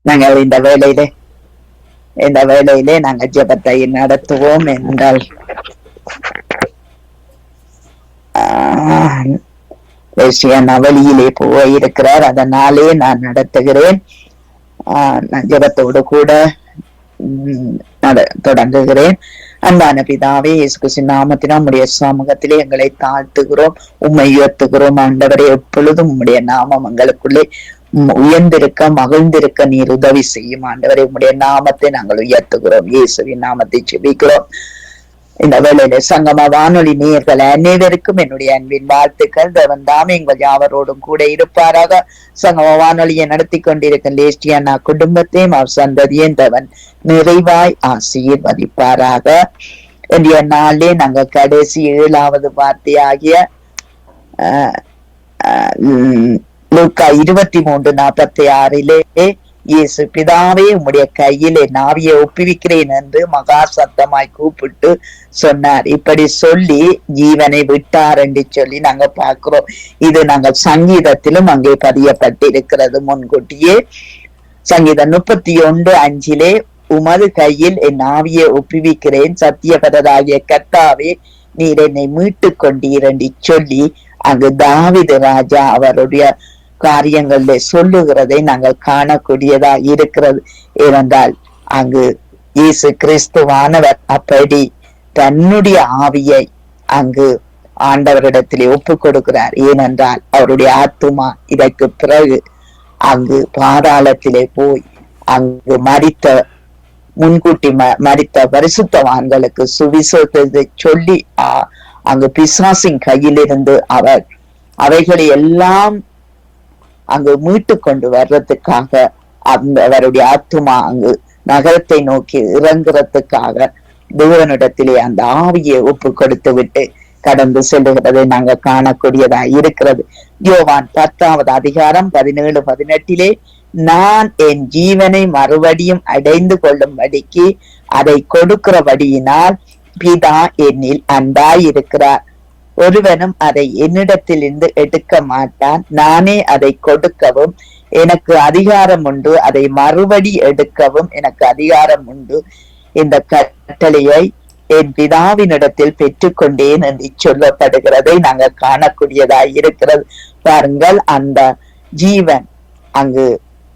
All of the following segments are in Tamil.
நாங்கள் இந்த வேளையிலே நாங்கள் ஜெபத்தை நடத்துவோம் என்றால் வழியிலே போயிருக்கிறார், அதனாலே நான் நடத்துகிறேன். நான் ஜெபத்தோடு கூட தொடங்குகிறேன். அன்பான பிதாவே, இயேசு கிறிஸ்துவின் நாமத்தினால் உம்முடைய சமூகத்திலே எங்களை தாழ்த்துகிறோம், உம்மை உயர்த்துகிறோம். ஆண்டவரே, எப்பொழுதும் உம்முடைய நாமம் எங்களுக்குள்ளே உயர்ந்திருக்க மகிழ்ந்திருக்க நீர் உதவி செய்யும். ஆண்டவரே, உம்முடைய நாமத்தை நாங்கள் உயர்த்துகிறோம், இயேசுவின் நாமத்தை செபிக்கிறோம். இந்த வேளையில சங்கம வானொலி நேயர்கள் அனைவருக்கும் என்னுடைய அன்பின் வாழ்த்துக்கள். தேவன் தாமே எங்கள் யாவரோடும் கூட இருப்பாராக. சங்கம வானொலியை நடத்தி கொண்டிருக்கும் லேஸ்டியானா குடும்பத்தையும் அவர் சந்ததியும் தேவன் நிறைவாய் ஆசீர்வதிப்பாராக. இன்றைய நாளிலே நாங்கள் கடைசி 7வது வார்த்தையாகிய லூக்கா 23:46 இயேசு, பிதாவே உம்முடைய கையிலே நாவியை ஒப்புவிக்கிறேன் என்று மகா சத்தமாய் கூப்பிட்டு சொன்னார். இப்படி சொல்லி ஜீவனை விட்டார் என்று சொல்லி நாங்க பார்க்கிறோம். இது நாங்கள் சங்கீதத்திலும் அங்கே பதியப்பட்டிருக்கிறது முன்கூட்டியே. சங்கீதம் 31:5 உமது கையில் என் ஆவியை ஒப்புவிக்கிறேன், சத்தியபரராகிய கர்த்தாவே நீர் என்னை மீட்டு கொண்டீர் என்று சொல்லி அங்கு தாவீது ராஜா அவருடைய காரியங்கள்ல சொல்லுகிறதை நாங்கள் காணக்கூடியதா இருக்கிறது. ஏனென்றால் அங்கு இயேசு கிறிஸ்துவானவர் அப்படி தன்னுடைய ஆவியை அங்கு ஆண்டவரிடத்திலே ஒப்பு கொடுக்கிறார். ஏனென்றால் அவருடைய ஆத்துமா இதற்கு பிறகு அங்கு பாதாளத்திலே போய் அங்கு முன்கூட்டி மரித்த பரிசுத்தவான்களுக்கு சுவிசேஷத்தை சொல்லி அங்கு பிசாசின் கையிலிருந்து அவைகளை எல்லாம் அங்கு மீட்டு கொண்டு வர்றதுக்காக அவருடைய ஆத்துமா அங்கு நகரத்தை நோக்கி இறங்குறதுக்காக தேவனிடத்திலே அந்த ஆவியை ஒப்பு கொடுத்து விட்டு கடந்து செல்லுகிறதை நாங்க காணக்கூடியதா இருக்கிறது. யோவான் 10வது அதிகாரம் 17-18 நான் என் ஜீவனை மறுபடியும் அடைந்து கொள்ளும்படிக்கு அதை கொடுக்கிறபடியினால் பிதா என்னில் அன்பாயிருக்கிறார். ஒருவனும் அதை என்னிடத்திலிருந்து எடுக்க மாட்டான். நானே அதை கொடுக்கவும் எனக்கு அதிகாரம் உண்டு, அதை மறுபடி எடுக்கவும் எனக்கு அதிகாரம் உண்டு. இந்த கட்டளையை என் பிதாவினிடத்தில் பெற்றுக்கொண்டேன் என்று சொல்லப்படுகிறதை நாங்க காணக்கூடியதாய் இருக்கிறது. பாருங்கள், அந்த ஜீவன் அங்கு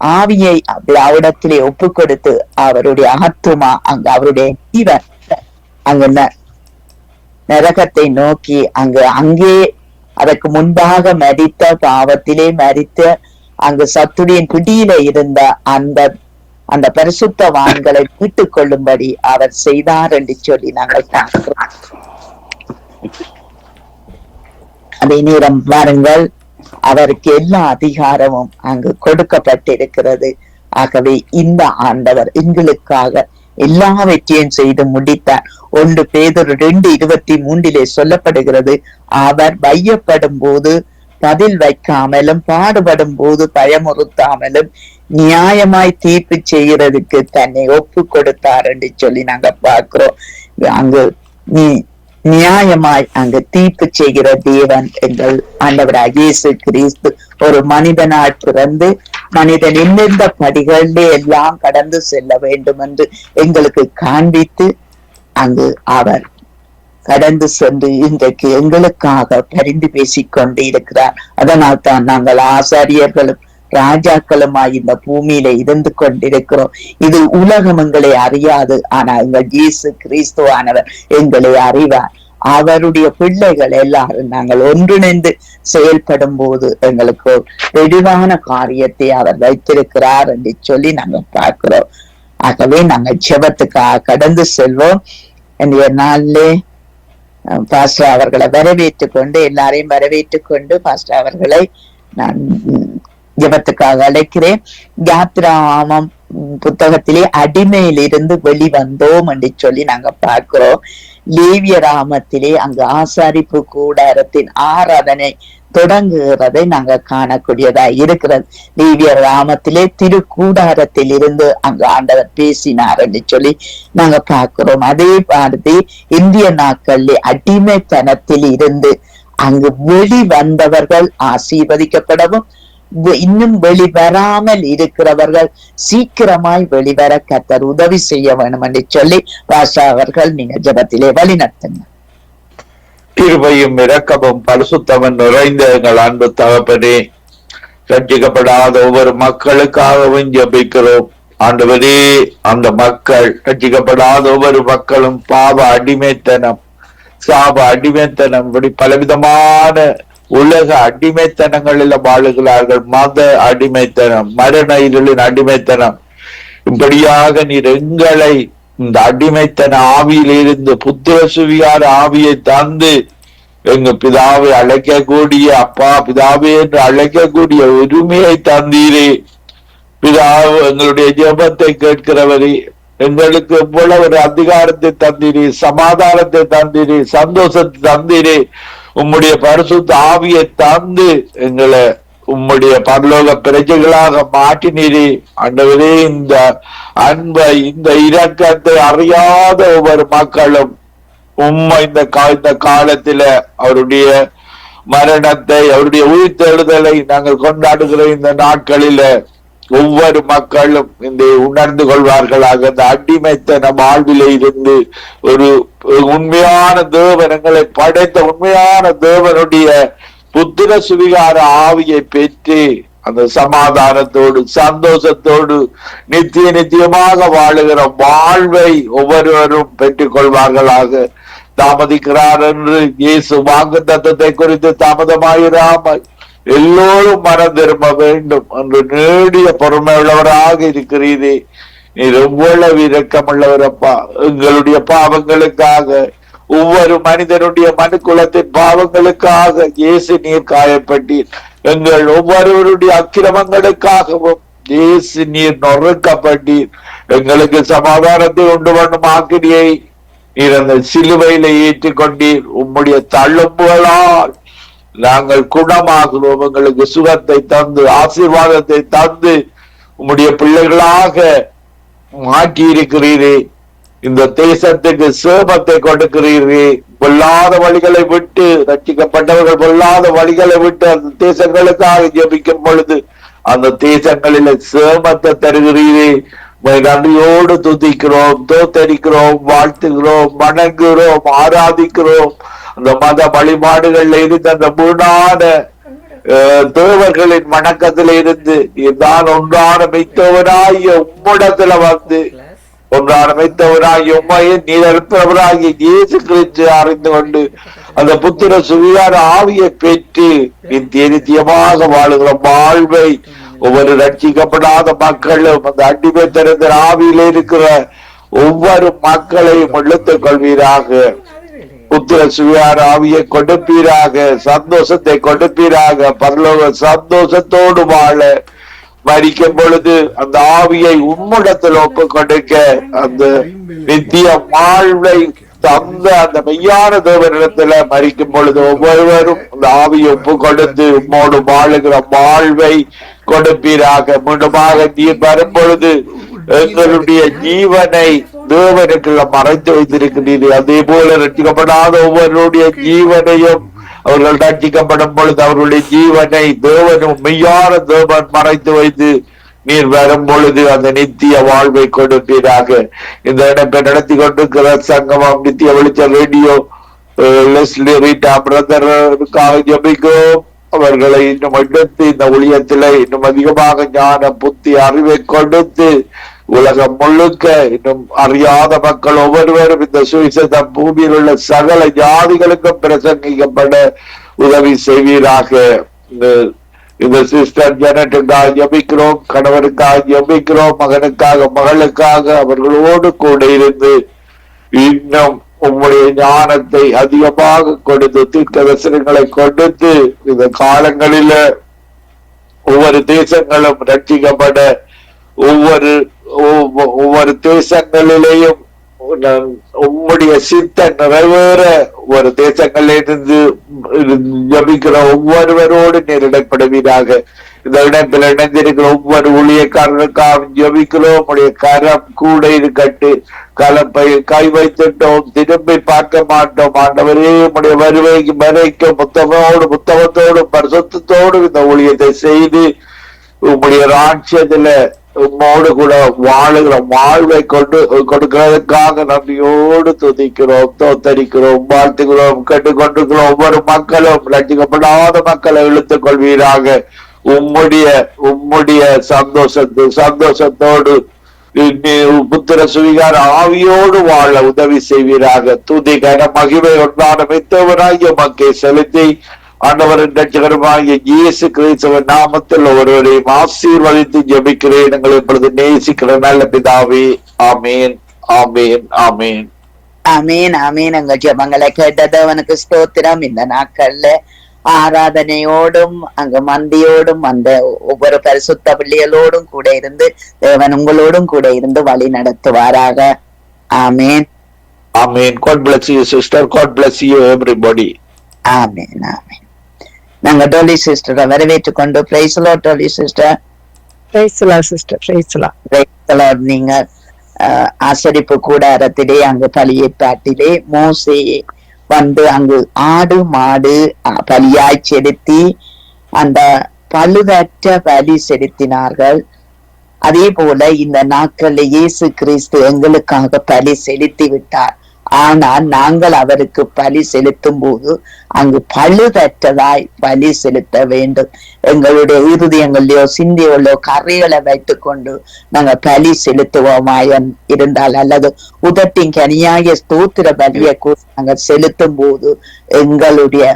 ஆவியை அவரிடத்திலே ஒப்பு கொடுத்து அவருடைய ஆத்துமா அங்கு அவருடைய ஜீவன் அங்கு நரகத்தை நோக்கி அங்கே அதற்கு முன்பாக மரித்த பாவத்திலே மரித்த அங்கு சத்துடியின் பிடியில இருந்த அந்த பரிசுத்தவான்களை மீட்டுக் கொள்ளும்படி அவர் செய்தார் என்று சொல்லி நாங்கள் பார்க்கிறோம். அதே நேரம் பாருங்கள், அவருக்கு எல்லா அதிகாரமும் அங்கு கொடுக்கப்பட்டிருக்கிறது. ஆகவே இந்த ஆண்டவர் எங்களுக்காக எல்லாவற்றையும் செய்து முடித்தார். 1 பேதுரு 2:23 சொல்லப்படுகிறது, அவர் வையப்படும் போது பதில் வைக்காமலும் பாடுபடும் போது பயமுறுத்தாமலும் நியாயமாய் தீர்ப்பு செய்யறதுக்கு தன்னை ஒப்பு கொடுத்தார் என்று சொல்லி நாங்க பார்க்கிறோம். அங்கு நியாயமாய் அங்கு தீர்ப்பு செய்கிற தேவன் எங்கள் ஆண்டவராகிய இயேசு கிறிஸ்து ஒரு மனிதனாய் பிறந்து மனிதன் எந்தெந்த படிகளிலே எல்லாம் கடந்து செல்ல வேண்டும் என்று எங்களுக்கு காண்பித்து அங்கு அவர் கடந்து சென்று இன்றைக்கு எங்களுக்காக பரிந்து பேசிக் கொண்டு இருக்கிறார். அதனால் தான் நாங்கள் ஆசாரியர்களும் ராஜாக்களுமாய் இந்த பூமியில இருந்து கொண்டிருக்கிறோம். இது உலகம் எங்களை அறியாது, ஆனா எங்கள் இயேசு கிறிஸ்துவானவர் எங்களை அறிவார். அவருடைய பிள்ளைகள் எல்லாரும் நாங்கள் ஒன்றிணைந்து செயல்படும் போது எங்களுக்கு தெளிவான காரியத்தை அவர் வைத்திருக்கிறார் என்று சொல்லி நாங்கள் பார்க்கிறோம். ஆகவே நாங்கள் ஜெபத்துக்காக கடந்து செல்வோம். இன்றைய நாளிலே பாஸ்டர் அவர்களை வரவேற்றுக் கொண்டு எல்லாரையும் வரவேற்றுக் கொண்டு பாஸ்டர் அவர்களை நான் ஜெபத்துக்காக அழைக்கிறேன். யாத்ராமம் புத்தகத்திலே அடிமையிலிருந்து வெளிவந்தோம் என்று சொல்லி நாங்க பார்க்கிறோம். லேவிய ராமத்திலே அங்கு ஆசாரிப்பு கூடாரத்தின் ஆராதனை தொடங்குகிறதை நாங்க காணக்கூடியதா இருக்கிறது. லேவிய ராமத்திலே திருக்கூடாரத்தில் இருந்து அங்கு ஆண்டவர் பேசினார் என்று சொல்லி நாங்க பார்க்கிறோம். அதே பார்த்து இந்திய நாட்களிலே அடிமைத்தனத்தில் இருந்து அங்கு வெளி வந்தவர்கள் ஆசீர்வதிக்கப்படவும் இன்னும் வெளிவராமல் இருக்கிறவர்கள் சீக்கிரமாய் வெளிவர கர்த்தர் உதவி செய்ய வேண்டும் என்று சொல்லி பாஷா அவர்கள் நீங்க ஜெபத்திலே வழி நடத்துங்க. கிருபையும் இரக்கமும் பரிசுத்தமும் நிறைந்த எங்கள் அன்பு தகப்பனே, ரட்சிக்கப்படாத ஒவ்வொரு மக்களுக்காகவும் ஜெபிக்கிறோம். ஆண்டவரே, அந்த மக்கள் ரட்சிக்கப்படாத ஒவ்வொரு மக்களும் பாவ அடிமைத்தனம், சாப அடிமைத்தனம், இப்படி பலவிதமான உலக அடிமைத்தனங்களில் வாழுகிறார்கள். மத அடிமைத்தனம், மரண இருளின் அடிமைத்தனம். இப்படியாக நீர் எங்களை இந்த அடிமைத்தன ஆவியிலிருந்து புத்திர சுவியார் ஆவியை தந்து எங்க பிதாவை அழைக்கக்கூடிய, அப்பா பிதாவே என்று அழைக்கக்கூடிய உரிமையை தந்தீரே. பிதாவு எங்களுடைய ஜெபத்தை கேட்கிறவரே, எங்களுக்கு எவ்வளவு ஒரு அதிகாரத்தை தந்தீரே, சமாதானத்தை தந்தீரே, சந்தோஷத்தை தந்தீரே. உம்முடைய பரிசுத்த ஆவியை தந்து எங்களை உம்முடைய பரலோக பிரஜைகளாக மாற்றினீரே. ஆண்டவரே, இந்த அன்பை, இந்த இரக்கத்தை அறியாத ஒவ்வொரு மக்களும் உம்மை இந்த காலத்தில அவருடைய மரணத்தை, அவருடைய உயிர்த்தெழுதலை நாங்கள் கொண்டாடுகிற இந்த நாட்களில ஒவ்வொரு மக்களும் இந்த உணர்ந்து கொள்வார்களாக. இந்த அடிமைத்தன வாழ்வில இருந்து ஒரு உண்மையான தேவன், எங்களை படைத்த உண்மையான தேவனுடைய புத்திர சுவிகார ஆவியை பெற்று அந்த சமாதானத்தோடு சந்தோஷத்தோடு நித்தியமாக வாழுகிற வாழ்வை ஒவ்வொருவரும் பெற்றுக் கொள்வார்களாக. தாமதிக்கிறார் என்று இயேசு வாக்குத்தத்தத்தை குறித்து தாமதமாயிராமல் எல்லோரும் மனம் திரும்ப வேண்டும் என்று நீடிய பொறுமையுள்ளவராக இருக்கிறீரே. நீர் எவ்வளவு இரக்கமுள்ளவரப்பா. எங்களுடைய பாவங்களுக்காக, ஒவ்வொரு மனிதனுடைய மனு குலத்தின் பாவங்களுக்காக இயேசு நீர் காயப்பட்டீர். எங்கள் ஒவ்வொருவருடைய அக்கிரமங்களுக்காகவும் இயேசு நீர் நொறுக்கப்பட்டீர். எங்களுக்கு சமாதானத்தை உண்டு பண்ணும் ஆக்கிரியை நீர் அந்த சிலுவையில ஏற்றுக்கொண்டீர். உம்முடைய தள்ளும்புகளால் நாங்கள் குணமாகிறோம். எங்களுக்கு சுகத்தை தந்து, ஆசீர்வாதத்தை தந்து உம்முடைய பிள்ளைகளாக மாற்றி இருக்கிறீரே. இந்த தேசத்துக்கு சேமத்தை கொடுக்கிறீரே. பொல்லாத வழிகளை விட்டு, ரட்சிக்கப்பட்டவர்கள் பொல்லாத வழிகளை விட்டு அந்த தேசங்களுக்காக ஜெபிக்கும் பொழுது அந்த தேசங்களில சேமத்தை தருகிறீரே. நன்றியோடு துதிக்கிறோம், தோத்தரிக்கிறோம், வாழ்த்துகிறோம், வணங்குகிறோம், ஆராதிக்கிறோம். அந்த மத வழிபாடுகள்ல இருந்து, அந்த முன்னான தேவர்களின் வணக்கத்தில இருந்து இதுதான் ஒன்றான மெய்த்தவராகிய உம்மிடத்துல வந்து, ஒன்றான மெய்த்தவராகிய உண்மையை நீர் அனுப்புறவராகிய இயேசு கிறிஸ்து அறிந்து கொண்டு அந்த புத்திர சுவியார ஆவியை பெற்று நித்தியமாக வாழுகிற வாழ்வை ஒவ்வொரு ரட்சிக்கப்படாத மக்களும் அந்த அடிமைத்தனந்த ஆவியில இருக்கிற ஒவ்வொரு மக்களையும் இழுத்துக் கொள்வீராக. புத்திர சுவியார ஆவியை கொடுப்பீராக, சந்தோஷத்தை கொடுப்பீராக. பரலோக சந்தோஷத்தோடு வாழ, மரிக்கும் பொழுது அந்த ஆவியை உம்மிடத்தில் ஒப்பு கொடுக்க, அந்த நித்திய வாழ்வை தந்த அந்த மெய்யான தேவனிடத்துல மரிக்கும் பொழுது ஒவ்வொருவரும் அந்த ஆவியை ஒப்பு கொடுத்து உம்மோடு வாழுகிற வாழ்வை கொடுப்பீராக. மீண்டுமாக நீர் வரும் பொழுது எங்களுடைய ஜீவனை தேவனுக்கு மறைத்து வைத்திருக்கிறீர்கள். அதே போல ரட்சிக்கப்படாத ஒவ்வொருடைய ஜீவனையும் அவர்கள் ரட்சிக்கப்படும் பொழுது அவர்களுடைய ஜீவனை தேவனும் மெய்யான தேவன் மறைத்து வைத்து நீர் வரும் பொழுது அந்த நித்திய வாழ்வை கொடுப்பீராக. இந்த இடத்தை நடத்தி கொண்டிருக்கிற சங்கமம் நித்திய வெளிச்ச ரேடியோ லெஸ்லி ரீட்டா பிரதருக்காக ஜெபிக்கிறோம். அவர்களை இன்னும் எடுத்து இந்த ஊழியத்தில இன்னும் அதிகமாக ஞான புத்தி அறிவை கொடுத்து உலகம் முழுக்க இன்னும் அறியாத மக்கள் ஒவ்வொருவரும் இந்த சுவிசேஷம் பூமியில் உள்ள சகல ஜாதிகளுக்கும் பிரசங்கிக்கப்பட உதவி செய்வீராக. இந்த சிஸ்டர் ஜெனட்டுக்காக ஜெபிக்கிறோம், கணவருக்காக ஜெபிக்கிறோம், மகனுக்காக மகளுக்காக அவர்களோடு கூட இருந்து இன்னும் உங்களுடைய ஞானத்தை அதிகமாக கொடுத்து தீர்க்க தரிசனங்களை கொடுத்து இந்த காலங்களில ஒவ்வொரு தேசங்களும் ரட்சிக்கப்பட, ஒவ்வொரு தேசங்களிலேயும் உம்முடைய சித்த நிறைவேற ஒரு தேசங்களிலிருந்து ஜபிக்கிற ஒவ்வொருவரோடு நீர் இடைப்படுவீராக. இந்த இடத்துல இணைந்திருக்கிற ஒவ்வொரு ஊழியக்காரருக்காக ஜெபிக்கிறோம். உடைய கரம் கூட இருக்கட்டு. கலப்பை கை வைத்துட்டோம், திரும்பி பார்க்க மாட்டோம். ஆண்டவரே, உடைய வருவைக்கு வரைக்கும் புத்தகத்தோடு பரிசுத்தத்தோடு இந்த ஊழியத்தை செய்து உங்களுடைய ராட்சியத்துல உம்மோடு கூட வாழுகிற வாழ்வை கொடுக்கிறதுக்காக நன்றியோடு துதிக்கிறோம், தோத்தரிக்கிறோம், வாழ்த்துகிறோம். கேட்டுக்கொண்டிருக்கிறோம் ஒவ்வொரு மக்களும் ரட்சிக்கப்படாத மக்களை இழுத்துக் கொள்வீராக. உம்முடைய சந்தோஷத்தோடு புத்திர சுவிகார ஆவியோடு வாழ உதவி செய்வீராக. துதிகர மகிமை ஒன்றான மித்தவராகிய மக்கை செலுத்தி ஆண்டவரின் ரட்சகருமாகிய இயேசு கிறிஸ்துவின் நாமத்தில் ஒருவரையும் ஆசீர்வதித்து ஜெபிக்கிறேன். எங்களை இப்பொழுது நேசிக்கிற நல்ல பிதாவே. ஆமேன், ஆமேன், ஆமேன், ஆமீன், ஆமீன். எங்கள் ஜெபங்களை கேட்டது அவனுக்கு ஸ்தோத்திரம். இந்த நாட்கள்ல ஆராதனையோடும் அங்க மந்தியோடும் அந்த ஒவ்வொரு பரிசுத்த பிள்ளைகளோடும் கூட இருந்து தேவன் உங்களோடும் கூட இருந்து வழி நடத்துவாராக. ஆமேன், ஆமேன். God bless you sister. God bless you everybody. ஆமேன், ஆமேன். நாங்க டோலி சிஸ்டரை வரவேற்று கொண்டு praise the Lord. Dolly sister, praise the Lord sister. Praise the Lord. Praise the Lord. நீங்க ஆசரிப்பு கூடாரத்திலே அங்கு பலியேற்பாட்டிலே மோசே வந்து அங்கு ஆடு மாடு பலியாய் செலுத்தி அந்த பழுதற்ற பலி செலுத்தினார்கள். அதே போல இந்த நாட்கள்ல இயேசு கிறிஸ்து எங்களுக்காக பலி செலுத்தி விட்டார். ஆனால் நாங்கள் அவருக்கு பலி செலுத்தும் போது அங்கு பழுதற்றதாய் பலி செலுத்த வேண்டும். எங்களுடைய இருதயங்களிலோ சிந்தியோலோ கரைகளை வைத்துக் கொண்டு நாங்கள் பலி செலுத்துவோமாய் இருந்தால் அல்லது உதட்டின் கனியாகிய ஸ்தோத்திர பலியை கூட நாங்கள் செலுத்தும் போது எங்களுடைய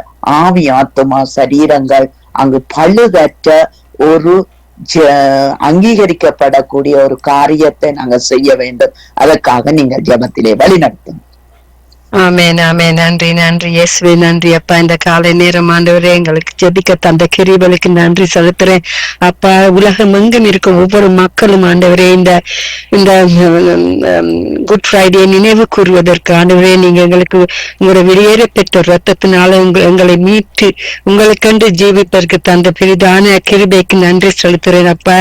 ஆவி ஆத்துமா சரீரங்கள் அங்கு பழுதற்ற ஒரு அங்கீகரிக்கப்படக்கூடிய ஒரு காரியத்தை நாங்கள் செய்ய வேண்டும். அதற்காக நீங்கள் ஜெபத்திலே வழி நடத்தும். ஆமேன், ஆமேன். நன்றி, நன்றி இயேசுவே, நன்றி அப்பா. இந்த காலை நேரம் ஆண்டவரே எங்களுக்கு ஜெபிக்க தந்த கிருபைக்கு நன்றி செலுத்துறேன் அப்பா. உலகம் எங்கும் இருக்கும் ஒவ்வொரு மக்களும் ஆண்டவரே இந்த குட் ஃப்ரைடே நினைவு கூறுவதற்கு ஆண்டவரே நீங்க எங்களுக்கு உங்களோட வெளியேற பெற்ற ரத்தத்தினால எங்களை மீட்டு உங்களுக்கென்று ஜீவிப்பதற்கு தந்த பெரிதான கிருபைக்கு நன்றி செலுத்துறேன் அப்பா.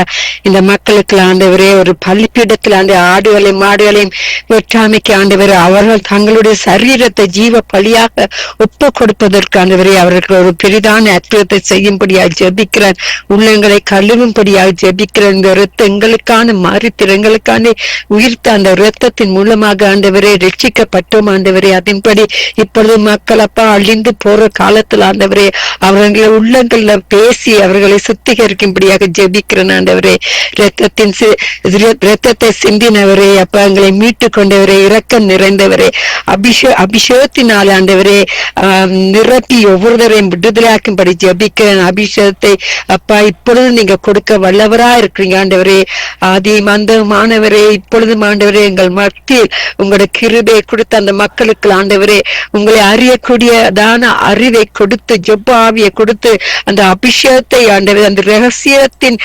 இந்த மக்களுக்கு ஆண்டவரே ஒரு பள்ளிப்பீடத்தில் அந்த ஆடுகளையும் மாடுகளையும் வெற்றாமைக்கு ஆண்டவரே அவர்கள் தங்களுடைய சரீரத்தை ஜீவ பலியாக ஒப்பு கொடுப்பதற்கு ஆண்டவரே அவர்களுக்கு ஒரு பெரிதான அற்புதத்தை செய்யும்படியாக ஜெபிக்கிறேன். உள்ளங்களை கழுவும்படியாக ஜெபிக்கிறேன். இந்த ரத்தம் எங்களுக்கான மாறித்திரு எங்களுக்கான உயிர்த்த அந்த ரத்தத்தின் மூலமாக ஆண்டவரே ரட்சிக்கப்பட்டோம் ஆண்டவரே. அதன்படி இப்பொழுது மக்கள் அப்பா அழிந்து போற காலத்தில் ஆண்டவரே அவர்களை உள்ளங்கள்ல பேசி அவர்களை சுத்திகரிக்கும்படியாக ஜெபிக்கிறேன் ஆண்டவரே. ரத்தத்தை சிந்தினவரே அப்பா எங்களை மீட்டு கொண்டவரே, இரக்கம் நிறைந்தவரே, அபிஷேகத்தினால் ஆண்டவரே நிரப்பி ஒவ்வொருவரையும் விடுதலையாக்கும்படி ஜெபிக்கிறேன். அபிஷேகத்தை அப்பா இப்பொழுது நீங்க கொடுக்க வல்லவரா இருக்கிறீங்க ஆண்டவரே. ஆதி மந்தமானவரே இப்பொழுதும் ஆண்டவரே எங்கள் மத்தியில் உங்களோட கிருபையை கொடுத்த அந்த மக்களுக்கு ஆண்டவரே உங்களை அறியக்கூடியதான அறிவை கொடுத்து ஜெப ஆவியை கொடுத்து அந்த அபிஷேகத்தை ஆண்டவரே அந்த ரகசியத்தின்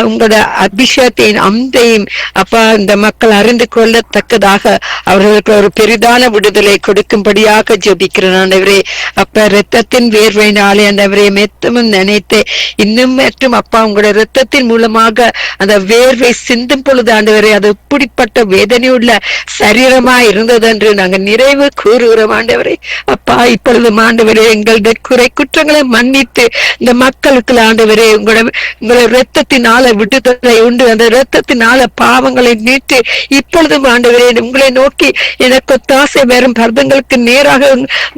உங்களோட அபிஷேகத்தின் அம்பையும் அப்பா இந்த மக்கள் அறிந்து கொள்ளத்தக்கதாக அவர்களுக்கு ஒரு பெரிதான விடுதலை கொடுக்கும்படியாக ஜெபிக்கிறேன் ஆண்டவரே. அப்ப ரத்தத்தின் வேர்வையினாலே ஆண்டவரே மெத்தமும் நினைத்து இன்னும் மற்றும் அப்பா உங்களோட ரத்தத்தின் மூலமாக அந்த வேர்வை சிந்தும் பொழுது ஆண்டவரே அது இப்படிப்பட்ட வேதனையுள்ள சரீரமா இருந்தது என்று நாங்கள் நிறைவு கூறுகிறோம் ஆண்டவரே. அப்பா இப்பொழுது ஆண்டவரே எங்களுடைய குறை குற்றங்களை மன்னித்து இந்த மக்களுக்கு ஆண்டவரே உங்களோட ரத்தத்தினால விடுதலை உண்டு. அந்த ரத்தத்தினால பாவங்களை நீட்டு இப்பொழுதும் ஆண்டவரே உங்களை நோக்கி எனக்கு ஒத்தாசை வரும் பர்தங்களுக்கு நேராக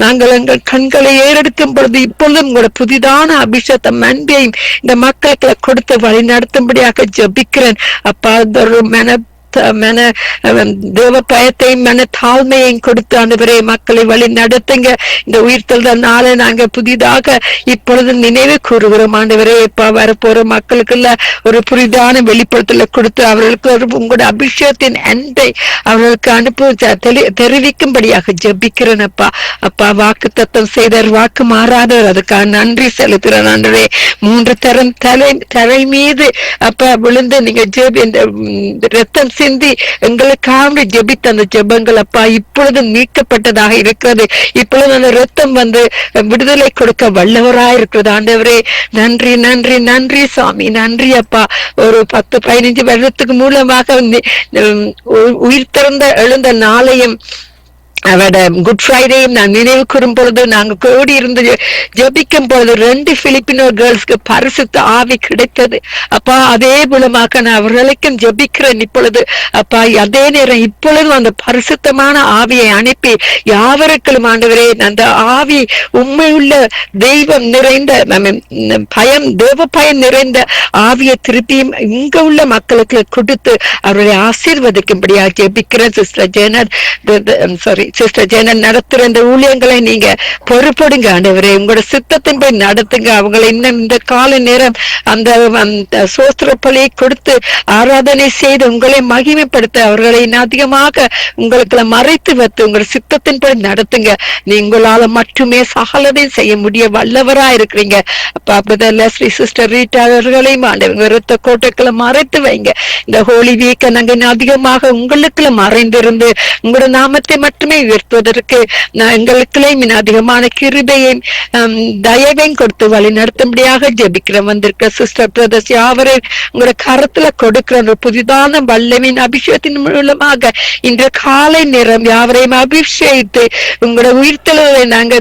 நாங்கள் எங்கள் கண்களை ஏறெடுக்கும் பொழுது இப்பொழுதும் உங்களோட புதிதான அபிஷேகம் அன்பையும் இந்த மக்களுக்கு கொடுத்து வழி நடத்தும்படியாக ஜெபிக்கிறேன் அப்பா. தேவ பயத்தையும் மன தாழ்மையையும் கொடுத்து ஆண்டவரே மக்களை வழி நடத்துங்க. இந்த உயிர்த்தல் நாளை நாங்க புதிதாக இப்பொழுது நினைவு கூறுகிறோம் ஆண்டவரே. இப்ப வரப்போற மக்களுக்குள்ள ஒரு புதிதான வெளிப்படுத்தல கொடுத்து அவர்களுக்கு உங்களோட அபிஷேகத்தின் அன்பை அவர்களுக்கு அனுப்ப தெரிவிக்கும்படியாக ஜெபிக்கிறேன் அப்பா. அப்பா வாக்கு தத்தம் செய்தார், வாக்கு மாறாதவர், அதுக்காக நன்றி செலுத்துறேன் ஆண்டவரே. 3 தரம் தலை மீது அப்பா விழுந்து நீங்க இந்த ரத்தம் சிந்தி எங்களுக்காக ஜெபித்த அந்த ஜெபங்கள் அப்பா இப்பொழுது நீக்கப்பட்டதாக இருக்கிறது. இப்பொழுது அந்த ரத்தம் வந்து விடுதலை கொடுக்க வல்லவராய் இருக்கிறது. ஆண்டவரே நன்றி நன்றி நன்றி சுவாமி, நன்றி அப்பா. ஒரு 10-15 வருடத்துக்கு மூலமாக உயிர் திறந்த எழுந்த நாளையும் அவட குட் ஃப்ரைடேயும் நான் நினைவு கூறும் பொழுது, நாங்க கூடி இருந்து ஜபிக்கும் பொழுது 2 பிலிப்பினோ கேர்ள்ஸ்க்கு பரிசுத்த ஆவி கிடைத்தது அப்பா. அதே மூலமாக நான் அவர்களுக்கும் ஜபிக்கிறேன் இப்பொழுது அப்பா. அதே நேரம் இப்பொழுது அந்த பரிசுத்தமான ஆவியை அனுப்பி யாவருக்கும் ஆண்டவரே அந்த ஆவி உண்மையுள்ள தெய்வம் நிறைந்த பயம், தேவ பயம் நிறைந்த ஆவியை திருப்பியும் இங்க உள்ள மக்களுக்கு கொடுத்து அவர்களை ஆசீர்வதிக்கும்படியா ஜெபிக்கிறேன். சிஸ்டர் ஜெனன் நடத்துற இந்த ஊழியங்களை நீங்க பொறுப்படுங்க ஆண்டவரே. உங்களோட சித்தத்தின் போய் நடத்துங்க. அவங்களை இன்னும் இந்த கால நேரம் அந்த சோஸ்திர பலியை கொடுத்து ஆராதனை செய்து உங்களை மகிமைப்படுத்த அவர்களை அதிகமாக உங்களுக்கு மறைத்து வைத்து உங்களோட சித்தத்தின் போய் நடத்துங்க. நீங்களால மட்டுமே சகலதையும் செய்ய முடிய வல்லவரா இருக்கிறீங்க அப்பா. ஸ்ரீ சிஸ்டர் ரீட்டா அவர்களையும் ஆண்டவங்க ரத்த கோட்டைக்குள்ள மறைத்து வைங்க. இந்த ஹோலி வீக்க நாங்க அதிகமாக உங்களுக்குள்ள மறைந்திருந்து உங்களோட நாமத்தை மட்டுமே உயர்த்துவதற்கு எங்களுக்குள்ளே அதிகமான கிருபையும் தயவையும் கொடுத்து வழி நடத்தும்படியாக ஜெபிக்கிறோம். வந்திருக்க சிஸ்டர் பிரதர்ஸ் யாவரை உங்களோட கருத்துல கொடுக்கிற ஒரு புதிதான வல்லமின் அபிஷேகத்தின் மூலமாக இன்று காலை நேரம் யாவரையும் அபிஷேகித்து உங்களோட உயிர்த்தலை நாங்க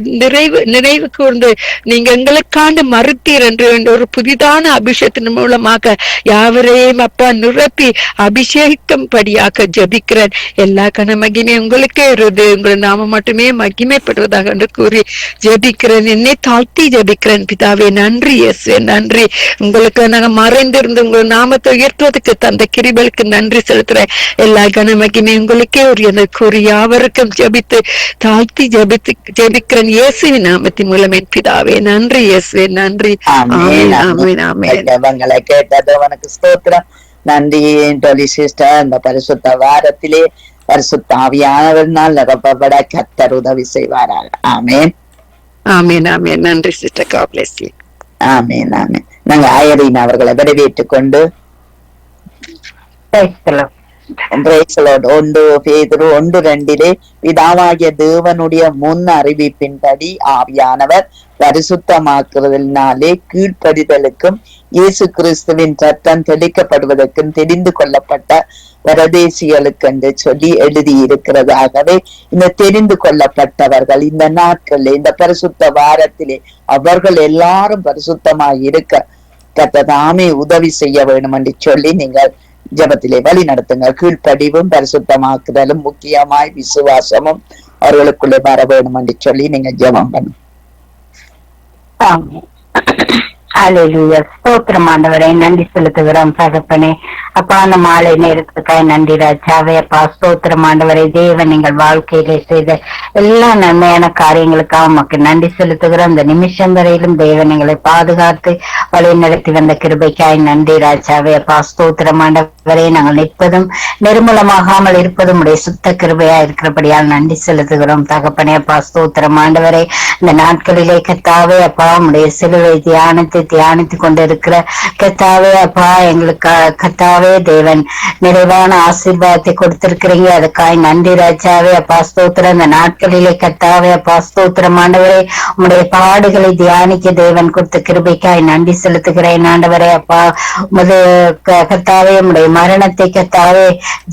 நினைவு கூர்ந்து நீங்க எங்களுக்காண்டு மறுத்தீர் என்று ஒரு புதிதான அபிஷேகத்தின் மூலமாக யாவரையும் அப்பா நிரப்பி அபிஷேகிக்கும்படியாக ஜெபிக்கிறேன். எல்லா கன மகிமை உங்களுக்கே இருது, உங்களை நாம மட்டுமே மகிமைப்படுவதாக என்று கூறி ஜெபிக்கிறேன். என்னை தாழ்த்தி ஜெபிக்கிறேன் பிதாவே. நன்றி இயேசுவே, நன்றி. உங்களுக்கு நாங்க மறைந்திருந்து உங்கள் நாமத்தை உயர்த்துவதற்கு தந்த கிருபைக்கு நன்றி செலுத்துறேன். எல்லா கன மகிமை உங்களுக்கே உரியது கூறி யாவருக்கும் ஜெபித்து தாழ்த்தி ஜெபிக்கிறேன் இயேசுவின் நாமத்தின் மூலம் என் பிதாவே. நன்றி இயேசுவே, நன்றி. ஆமென், ஆமென், ஆமென். ஜெபங்களை கேட்டது உனக்கு ஸ்தோத்திரம். நன்றி டோலி சிஸ்டர். இந்த பரிசுத்த வாரத்திலே பரிசுத்த ஆவியானவரினால் நிரப்பப்பட கர்த்தர் உதவி செய்வாராக. ஆமென், ஆமென், ஆமென். நன்றி சிஸ்டர். God bless you. ஆமென், ஆமென். நாங்க ஆயரின் அவர்களை வரவேற்றுக் கொண்டு 1:2 பிதாவாகிய தேவனுடைய முன் அறிவிப்பின்படி ஆவியானவர் பரிசுத்தமாக்குவதனாலே கீழ்ப்படிதலுக்கும் இயேசு கிறிஸ்துவின் ரத்தம் தெளிக்கப்படுவதற்கும் தெரிந்து கொள்ளப்பட்ட பரதேசிகளுக்கு என்று சொல்லி எழுதியிருக்கிறதாகவே இந்த தெரிந்து கொள்ளப்பட்டவர்கள் இந்த நாட்களில் இந்த பரிசுத்த வாரத்திலே அவர்கள் எல்லாரும் பரிசுத்தமாய் இருக்க கர்த்தர் உதவி செய்ய வேண்டும் என்று சொல்லி நீங்கள் ஜபத்திலே வழி நடத்துங்க. கீழ்ப்படிவும் பரிசுத்தமாக்குதலும் முக்கியமாய் விசுவாசமும் அவர்களுக்குள்ளே வர வேண்டும் என்று சொல்லி நீங்க ஜபம் பண்ணுங்க. ஹல்லேலூயா. ஸ்தோத்திரம் ஆண்டவரே, நன்றி செலுத்துகிறோம் தகப்பனே. அப்பா அந்த மாலை நேரத்துக்காய் நன்றி ராஜாவே. அப்பா ஸ்தோத்திரம் ஆண்டவரே. தேவன் எங்கள் வாழ்க்கையிலே செய்த எல்லா நன்மையான காரியங்களுக்காக உமக்கு நன்றி செலுத்துகிறோம். இந்த நிமிஷம் வரையிலும் தேவன் எங்களை பாதுகாத்து வழி நடத்தி வந்த கிருபைக்காய் நன்றி ராஜாவே. அப்பா ஸ்தோத்திரம் ஆண்டவரே. நாங்கள் நிற்பதும் நிர்மூலமாகாமல் இருப்பதும் உடைய சுத்த கிருபையா இருக்கிறபடியால் நன்றி செலுத்துகிறோம் தகப்பனே. அப்பா ஸ்தோத்திரம் ஆண்டவரே. இந்த நாட்களிலே கர்த்தாவே அப்பா உடைய சிலுவை தியானித்து கொண்டிருக்கிற கர்த்தாவே அப்பா எங்களுக்கு கர்த்தாவே தேவன் நிறைவான ஆசீர்வாதத்தை கொடுத்திருக்கிறீங்க. அதுக்காய் நன்றி ராஜாவே. அப்பா ஸ்தோத்திரம். இந்த நாட்களிலே கர்த்தாவே அப்பா ஸ்தோத்திரம் ஆண்டவரே. உடைய பாடுகளை தியானிக்க தேவன் கொடுத்த கிருபைக்காய் நன்றி செலுத்துகிறேன் ஆண்டவரே. அப்பா உமது கர்த்தாவே உடைய மரணத்தை கர்த்தாவே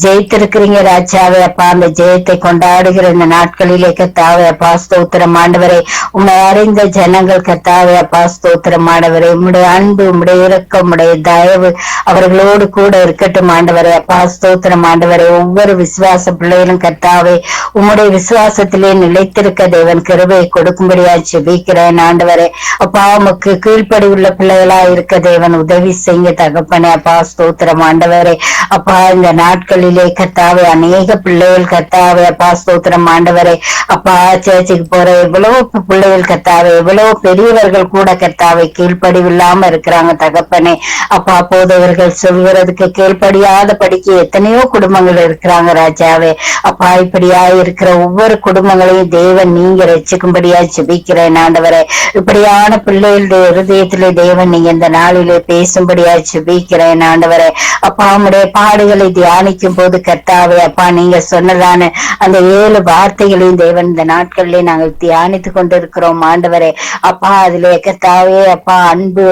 ஜெயித்திருக்கிறீங்க ராஜாவே. அப்பா அந்த ஜெயத்தை கொண்டாடுகிற இந்த நாட்களிலே கர்த்தாவே அப்பா ஸ்தோத்திரம் ஆண்டவரே. உம்மை அறிந்த ஜனங்கள் கர்த்தாவே அப்பா ஸ்தோத்திரம் ஆண்டவரே. உம்முடைய அன்பு, உம்முடைய இரக்கம், உம்முடைய தயவு அவர்களோடு கூட இருக்கட்டும் ஆண்டவரே. அப்பா ஸ்தோத்திரம் ஆண்டவரே. ஒவ்வொரு விசுவாச பிள்ளைகளும் கர்த்தாவே உம்முடைய விசுவாசத்திலே நிலைத்திருக்க தேவன் கிருபையை கொடுக்கும்படியா ஜெபிக்கிறேன் ஆண்டவரே. அப்பா உமக்கு கீழ்ப்படி உள்ள பிள்ளைகளா இருக்க தேவன் உதவி செய்ய தகப்பனே. அப்பா ஸ்தோத்திரம் ஆண்டவரே. அப்பா இந்த நாட்களிலே கர்த்தாவே அநேக பிள்ளைகள் கர்த்தாவே அப்பா ஸ்தோத்திரம் ஆண்டவரே. அப்பா சேர்ச்சுக்கு போற எவ்வளவு பிள்ளைகள் கர்த்தாவே, எவ்வளவு பெரியவர்கள் கூட கர்த்தாவே கீழ்ப்படிவில்லாம இருக்கிறாங்க தகப்பனே. அப்பா போதவர்கள் சொல்கிறதுக்கு கீழ்ப்படியாத படிக்க எத்தனையோ குடும்பங்கள் இருக்கிறாங்க ராஜாவே. அப்பா இப்படியா இருக்கிற ஒவ்வொரு குடும்பங்களையும் தேவன் நீங்க ரட்சிக்கும்படியா ஜெபிக்கிறேன் ஆண்டவரே. இப்படியான பிள்ளைகளுடைய இருதயத்திலே தேவன் நீங்க இந்த நாளிலே பேசும்படியா ஜெபிக்கிறேன் ஆண்டவரே. அப்பா உம்முடைய பாடுகளை தியானிக்கும் போது கர்த்தாவே அப்பா நீங்க சொன்னதான அந்த 7 வார்த்தைகளையும் தேவன் இந்த நாட்களிலே நாங்கள் தியானித்து கொண்டிருக்கிறோம் ஆண்டவரே. அப்பா அதிலே கர்த்தாவே அப்பா அன்பு,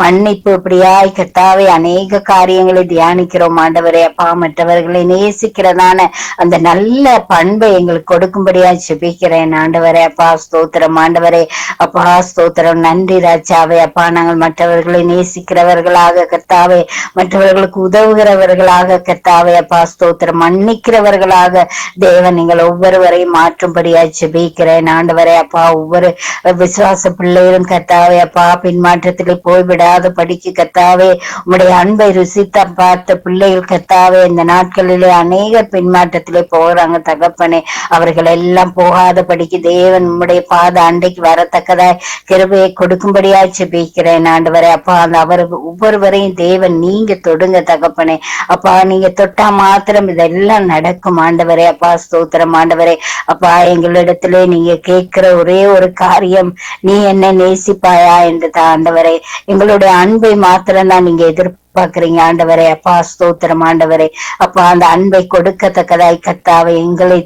மன்னிப்பு, இப்படியாய் கர்த்தாவே அநேக காரியங்களை தியானிக்கிறோம் ஆண்டவரே. அப்பா மற்றவர்களை நேசிக்கிறதான அந்த நல்ல பண்பை எங்களுக்கு கொடுக்கும்படியா ஜெபிக்கிறேன் ஆண்டவரே. அப்பா ஸ்தோத்திரம் ஆண்டவரே. அப்பா ஸ்தோத்திரம், நன்றி ராஜாவே. அப்பா நாங்கள் மற்றவர்களை நேசிக்கிறவர்களாக கர்த்தாவே, மற்றவர்களுக்கு உதவுகிறவர்களாக கர்த்தாவே அப்பா ஸ்தோத்திரம், மன்னிக்கிறவர்களாக தேவன் நீங்கள் ஒவ்வொருவரையும் மாற்றும்படியா ஜெபிக்கிறேன் ஆண்டவரே. அப்பா ஒவ்வொரு விசுவாச பிள்ளைகளும் கர்த்தாவே அப்பா பின்மாற்றத்திலே போய்விடாத படிக்கு கர்த்தாவே உம்முடைய அன்பை ருசித்த பார்த்த பிள்ளைகள் கர்த்தாவே இந்த நாட்களிலே அநேகர் பின்மாற்றத்திலே போகிறாங்க தகப்பனே. அவர்கள் எல்லாம் போகாத படிக்கு தேவன் உம்முடைய பாத அண்டைக்கு வரத்தக்கதாய் கிருபையை கொடுக்கும்படியா ஜெபிக்கிறேன் ஆண்டவரே. அப்பா அந்த அவர் ஒவ்வொருவரையும் தேவன் நீங்க தொடுங்க தகப்பனே. அப்பா நீங்க தொட்டா மாத்திரம் இதெல்லாம் நடக்கும் ஆண்டவரே. அப்பா ஸ்தோத்திரம் ஆண்டவரே. அப்பா எங்களிடத்திலே நீங்க கேட்கிற ஒரே ஒரு காரியம், நீ என்ன நேசிப்பாயா என்று ஆண்டவரே. எங்களுடைய அன்பை மாத்திரம் தான் நீங்க பாக்குறீங்க ஆண்டவரே. அப்பா ஸ்தோத்திரம் ஆண்டவரே. அப்பா அந்த அன்பை கொடுக்கத்தக்கதாய் கர்த்தாவே எங்களை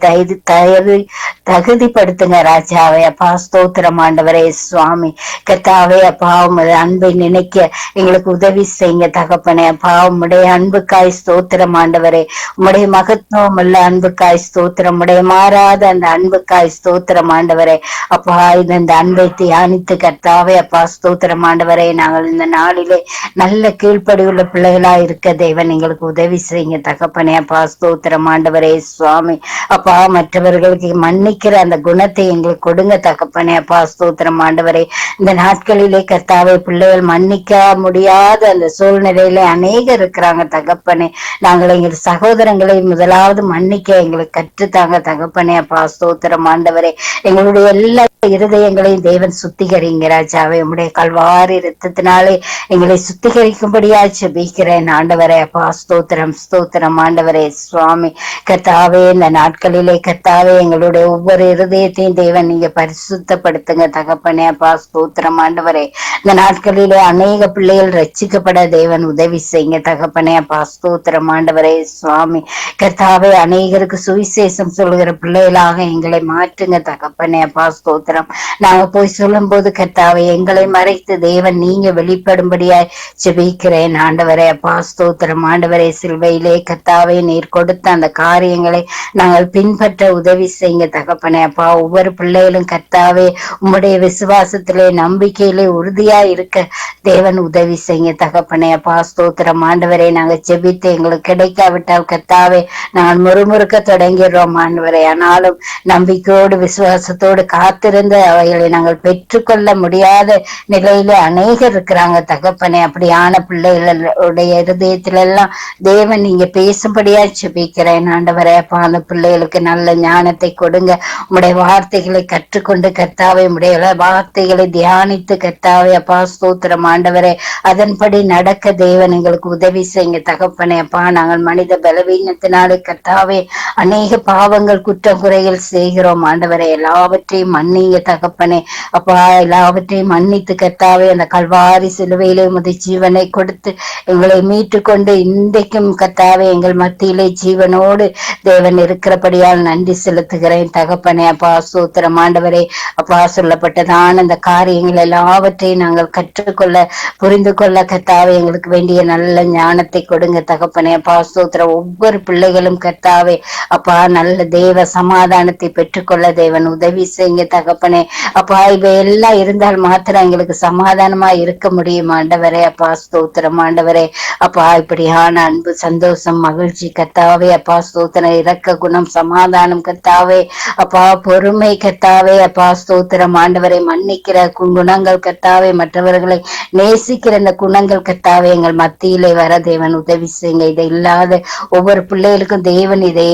தகுதிப்படுத்துங்க ராஜாவே. அப்பா ஸ்தோத்திரம் ஆண்டவரே. சுவாமி கர்த்தாவே அப்பா உம்முடைய அன்பை நினைக்க எங்களுக்கு உதவி செய்யுங்க தகப்பனே. அப்பா உம்முடைய அன்புக்காய் ஸ்தோத்திரம் ஆண்டவரே. உம்முடைய மகத்துவம் உள்ள அன்புக்காய் ஸ்தோத்திரம், உம்முடைய மாறாத அந்த அன்புக்காய் ஸ்தோத்திரம் ஆண்டவரே. அப்பா இந்த அன்பை தியானித்து கர்த்தாவே அப்பா ஸ்தோத்திரம் ஆண்டவரே. நாங்கள் இந்த நாளிலே நல்ல கீழ்ப்படி உள்ள பிள்ளைகளா இருக்க தேவன் எங்களுக்கு உதவி செய்யுங்க தகப்பனே. அப்பா ஸ்தோத்திரம் ஆண்டவரே. சுவாமி அப்பா மற்றவர்களுக்கு மன்னிக்கிற அந்த குணத்தை எங்களுக்கு கொடுங்க தகப்பனே. அப்பா ஸ்தோத்திரம் ஆண்டவரே. இந்த நாட்களிலே கர்த்தாவே பிள்ளைகள் மன்னிக்க முடியாத அந்த சூழ்நிலையில அநேகர் இருக்கிறாங்க தகப்பனே. நாங்கள் எங்கள் சகோதரங்களை முதலாவது மன்னிக்க எங்களுக்கு கற்றுத்தாங்க தகப்பனே. அப்பா ஸ்தோத்திரம் ஆண்டவரே. எங்களுடைய எல்லா இருதயங்களையும் தேவன் சுத்திகரிங்க ராஜாவே. உம்முடைய கல்வாரி இரத்தத்தினாலே எங்களை சுத்திகரிக்கும்படியா ஜெபிக்கிறேன் ஆண்டவரே. அப்பா ஸ்தோத்திரம் ஸ்தோத்திரம் ஆண்டவரே. சுவாமி கர்த்தாவே இந்த நாட்களிலே கர்த்தாவே எங்களுடைய ஒவ்வொரு இருதயத்தையும் தேவன் நீங்க பரிசுத்தப்படுத்துங்க தகப்பனே. அப்பா ஸ்தோத்திரம் ஆண்டவரே. இந்த நாட்களிலே அநேக பிள்ளைகள் ரட்சிக்கப்பட தேவன் உதவி செய்யுங்க தகப்பனே. அப்பா ஸ்தோத்திரம் ஆண்டவரே. சுவாமி கர்த்தாவே அநேகருக்கு சுவிசேஷம் சொல்லுகிற பிள்ளைகளாக எங்களை மாற்றுங்க தகப்பனே. அப்பா ஸ்தோத்திரம். நாங்க போய் சொல்லும் போது கர்த்தாவே எங்களை மறைத்து தேவன் நீங்க வெளிப்படும்படியாய் ஜெபிக்கிறேன் ஆண்டவரே. அப்பா ஸ்தோத்திரம் ஆண்டவரே. சிலுவையிலே கர்த்தாவே நீர் கொடுத்த அந்த காரியங்களை நாங்கள் பின்பற்ற உதவி செய்யுங்க தகப்பனே. அப்பா ஒவ்வொரு பிள்ளைகளும் கர்த்தாவே உம்முடைய விசுவாசத்திலே நம்பிக்கையிலே உறுதியா இருக்க தேவன் உதவி செய்யுங்க தகப்பனே. அப்பா ஸ்தோத்திரம் ஆண்டவரே. நாங்க ஜெபித்து எங்களுக்கு கிடைக்காவிட்டால் கர்த்தாவே நாங்கள் முறுமுறுக்க தொடங்கிடுறோம் ஆண்டவரே. ஆனாலும் நம்பிக்கையோடு விசுவாசத்தோடு காத்திருந்து அவைகளை நாங்கள் பெற்றுக்கொள்ள முடியாத நிலையில அநேகர் இருக்கிறாங்க தகப்பனே. அப்படியான பிள்ளைகளுடைய இருதயத்தில எல்லாம் தேவன் நீங்க பேசும்படியா ஜெபிக்கிறேன் ஆண்டவரே. அப்பா அந்த பிள்ளைகளுக்கு நல்ல ஞானத்தை கொடுங்க. உம்முடைய வார்த்தைகளை கற்றுக்கொண்டு கர்த்தாவே உம்முடைய வார்த்தைகளை தியானித்து கர்த்தாவே அப்பா ஸ்தோத்திரம் ஆண்டவரே அதன்படி நடக்க தேவன் எங்களுக்கு உதவி செய்யுங்க தகப்பனே. அப்பா நாங்கள் மனித பலவீனத்தினாலே கர்த்தாவே அநேக பாவங்கள் குற்றம் குறைகள் செய்கிறோம் ஆண்டவரே. எல்லாவற்றையும் மன்னிங்க தகப்பனே. அப்பா எல்லாவற்றையும் மன்னித்து கர்த்தாவே அந்த கல்வாரி சிலுவையிலே உமது ஜீவனை கொடுத்து எங்களை மீட்டு கொண்டு இன்றைக்கும் கர்த்தாவே எங்கள் மத்தியிலே ஜீவனோடு தேவன் இருக்கிறபடியால் நன்றி செலுத்துகிறேன் தகப்பனே. அப்பா ஸ்தோத்திரம் ஆண்டவரே. அப்பா சொல்லப்பட்டதான அந்த காரியங்கள் எல்லாவற்றையும் நாங்கள் கற்றுக்கொள்ள புரிந்து கொள்ள கர்த்தாவே எங்களுக்கு வேண்டிய நல்ல ஞானத்தை கொடுங்க தகப்பனே. அப்பா ஸ்தோத்திரம் ஒவ்வொரு பிள்ளைகளும் கர்த்தாவே அப்பா நல்ல தேவ சமாதானத்தை பெற்றுக்கொள்ள தேவன் உதவி செய்யுங்க தகப்பனே. அப்பா இவை எல்லாம் இருந்தால் மாத்திரம் எங்களுக்கு சமாதானமா இருக்க முடியும் ஆண்டவரே. அப்பா ஸ்தோத்திரம் ஆண்டவரே. அப்பா இப்படியான அன்பு சந்தோஷம் மகிழ்ச்சி கர்த்தாவே அப்பா ஸ்தோத்திரம் இரக்க குணம் சமாதானம் கர்த்தாவே அப்பா பொறுமை கர்த்தாவே அப்பா ஸ்தோத்திரம் ஆண்டவரை மன்னிக்கிற குணங்கள் கர்த்தாவே மற்றவர்களை நேசிக்கிற இந்த குணங்கள் கர்த்தாவே எங்கள் மத்தியிலே வர தேவன் உதவி செய்யுங்க. இதை இல்லாத ஒவ்வொரு பிள்ளைகளுக்கும் தேவன் இதை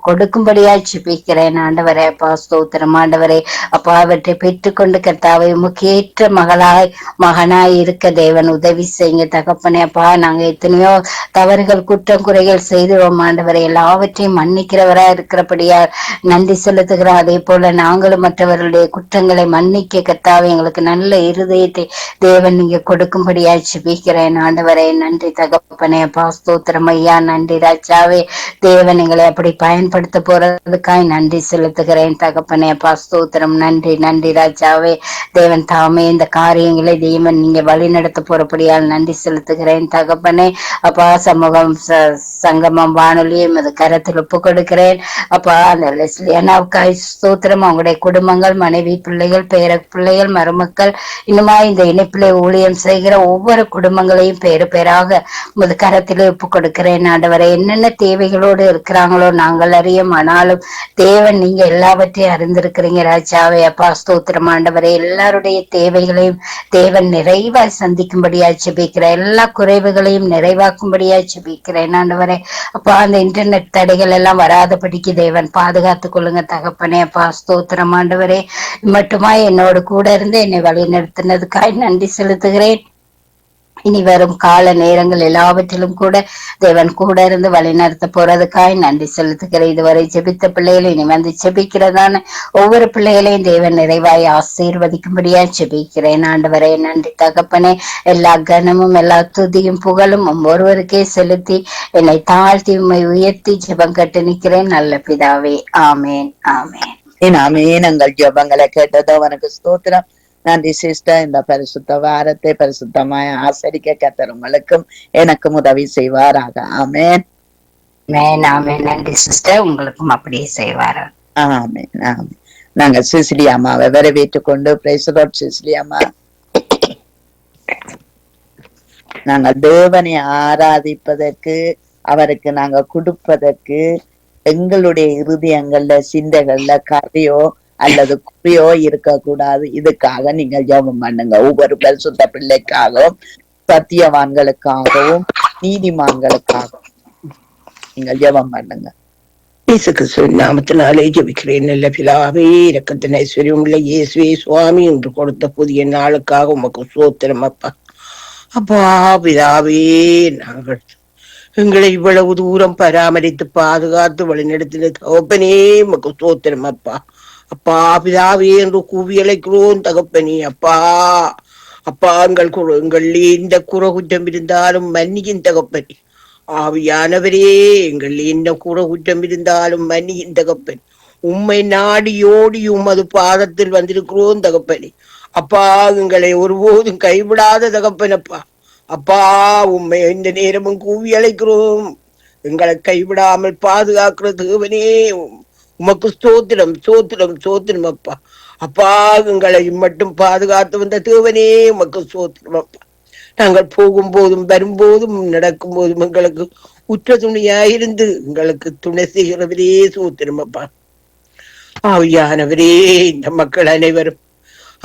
கொடுக்கும்படியா ஜெபிக்கிறேன் ஆண்டவரே. அப்பா ஸ்தோத்திரம் ஆண்டவரே. அப்பா அவற்றை பெற்றுக்கொண்டு கர்த்தாவே உமக்கேற்ற மகனாய் இருக்க தேவன் உதவி செய்யுங்க தகப்பனே. அப்பா அப்பா நாங்க எத்தனையோ தவறுகள் குற்றம் குறைகள் செய்துவோம் ஆண்டவரை, எல்லாவற்றையும் மன்னிக்கிறவரா இருக்கிறபடியா நன்றி செலுத்துகிறோம். அதே போல நாங்களும் மற்றவர்களுடைய குற்றங்களை மன்னிக்க கர்த்தாவே எங்களுக்கு நல்ல இருதயத்தை தேவன் நீங்க கொடுக்கும்படியா ஜெபிக்கிறேன் ஆண்டவரே. நன்றி தகப்பனே. அப்பா ஸ்தோத்திரம் ஐயா. நன்றி ராஜாவே. தேவன் எங்களை அப்படி பயன்படுத்த போறதுக்காய் நன்றி செலுத்துகிறேன் தகப்பனே. அப்பா ஸ்தோத்திரம். நன்றி நன்றி ராஜாவே. தேவன் தாமே இந்த காரியங்களை தேவன் நீங்க வழி நடத்த போறபடியால் நன்றி செலுத்துகிறேன் தகப்பனே. அப்பா சமூகம் சங்கமம் வானொலியும் அது கரத்தில் ஒப்பு கொடுக்கிறேன். அப்பா அந்த லெஸ்லியானாவுக்காய் ஸ்தோத்திரம். அவங்களுடைய குடும்பங்கள், மனைவி, பிள்ளைகள், பேர பிள்ளைகள், மருமக்கள், இன்னுமா இந்த இணைப்பிலே ஊழியம் செய்கிற ஒவ்வொரு குடும்பங்களையும் பேரு பேராக உமது கரத்திலே ஒப்பு கொடுக்கிறேன் ஆண்டவரை. என்னென்ன தேவைகளோடு இருக்கிறாங்களோ நாங்கள் அறியும், ஆனாலும் தேவன் நீங்க எல்லாவற்றையும் அறிந்திருக்கிறீங்க ராஜாவே. அப்பா ஸ்தோத்திரம் ஆண்டவரை. எல்லாருடைய தேவைகளையும் தேவன் நிறைவாய் சந்திக்கும்படியா ஜெபிக்கிறேன். எல்லா குறைவுகளையும் நிறைவாக்கும்படியா ஜெபிக்கிறேன் ஆண்டவரே. அப்பா அந்த இன்டர்நெட் தடைகள் எல்லாம் வராதபடிக்கு தேவன் பாதுகாத்துக் கொள்ளுங்க தகப்பனே. அப்பா ஸ்தோத்திரம் ஆண்டவரே. மட்டுமா என்னோடு கூட இருந்து என்னை வழி நடத்தினதுக்காய் நன்றி செலுத்துகிறேன். இனி வரும் கால நேரங்கள் எல்லாவற்றிலும் கூட தேவன் கூட இருந்து வழிநடத்த போறதுக்காய் நன்றி செலுத்துகிறேன். இதுவரை ஜெபித்த பிள்ளைகளை இனி வந்து ஜெபிக்கிறதான ஒவ்வொரு பிள்ளைகளையும் தேவன் நிறைவாய் ஆசீர்வதிக்கும்படியா ஜெபிக்கிறேன் ஆண்டவரே. நன்றி தகப்பனே. எல்லா கனமும் எல்லா துதியும் புகழும் ஒருவருக்கே செலுத்தி என்னை தாழ்த்தி உம்மை உயர்த்தி ஜெபம் கட்டு நிற்கிறேன் நல்ல பிதாவே. ஆமேன் ஆமேன். ஆமேன். எங்கள் ஜெபங்களை கேட்டதோ உனக்கு ஸ்தோத்திரம். நன்றி சிஸ்டர். இந்த பரிசுத்த வாரத்தை பரிசுத்தமாய் ஆசரிக்க கர்த்தர் உங்களுக்கும் எனக்கும் உதவி செய்வாராக. ஆமேன் ஆமேன். நன்றி சிஸ்டர். உங்களுக்கும் அப்படியே செய்வாரா. ஆமேன் ஆமேன். நாங்க சிசிலி அம்மாவை வரவேற்றுக் கொண்டு பிரைஸ் தி லார்ட் சிசிலி அம்மா. நாங்கள் தேவனை ஆராதிப்பதற்கு, அவருக்கு நாங்க கொடுப்பதற்கு எங்களுடைய இருதயங்கள்ல சிந்தைகள்ல கரையோ அல்லது குறியோ இருக்கக்கூடாது. இதுக்காக நீங்கள் ஜெபம் பண்ணுங்க. ஒவ்வொரு பரிசுத்த பிள்ளைக்காகவும் சத்தியவான்களுக்காகவும் நீதிமான்களுக்காகவும் நீங்கள் ஜெபம் பண்ணுங்க. இயேசு கிறிஸ்துவின் நாமத்தினாலே ஜெபிக்கிறேன். நல்ல பிதாவே, இரக்கத்தின் ஐஸ்வர்யம் உள்ள இயேசுவே சுவாமி, என்று கொடுத்த புதிய நாளுக்காக உமக்கு ஸ்தோத்திரம் அப்பா. அப்பா பிதாவே, நாங்கள் எங்களை இவ்வளவு தூரம் பராமரித்து பாதுகாத்து வழிநடத்தின தகப்பனே உமக்கு ஸ்தோத்திரம் அப்பா. அப்பா பிதாவே என்று கூவி அழைக்கிறோம் தகப்பனே. அப்பா அப்பா எங்கள் இந்த குற குற்றம் இருந்தாலும் மன்னியின் தகப்பனே. ஆவியானவரே, எங்கள் என்ன குற குற்றம் இருந்தாலும் மன்னியின் தகப்பன். உம்மை நாடியோடி உமது பாதத்தில் வந்திருக்கிறோம் தகப்பனே. அப்பா எங்களை ஒருபோதும் கைவிடாத தகப்பனப்பா. அப்பா உம்மை இந்த நேரமும் கூவி அழைக்கிறோம். எங்களை கைவிடாமல் பாதுகாக்கிற தேவனே உமக்கு ஸ்தோத்திரம் ஸ்தோத்திரம் ஸ்தோத்திரம் அப்பா. அப்பா எங்களை மட்டும் பாதுகாத்து வந்த தேவனே உமக்கு ஸ்தோத்திரம் அப்பா. நாங்கள் போகும்போதும் வரும்போதும் நடக்கும் போதும் எங்களுக்கு உற்ற துணையாயிருந்து எங்களுக்கு துணை செய்கிறவரே ஸ்தோத்திரம் அப்பா. ஆவியானவரே, இந்த மக்கள் அனைவரும்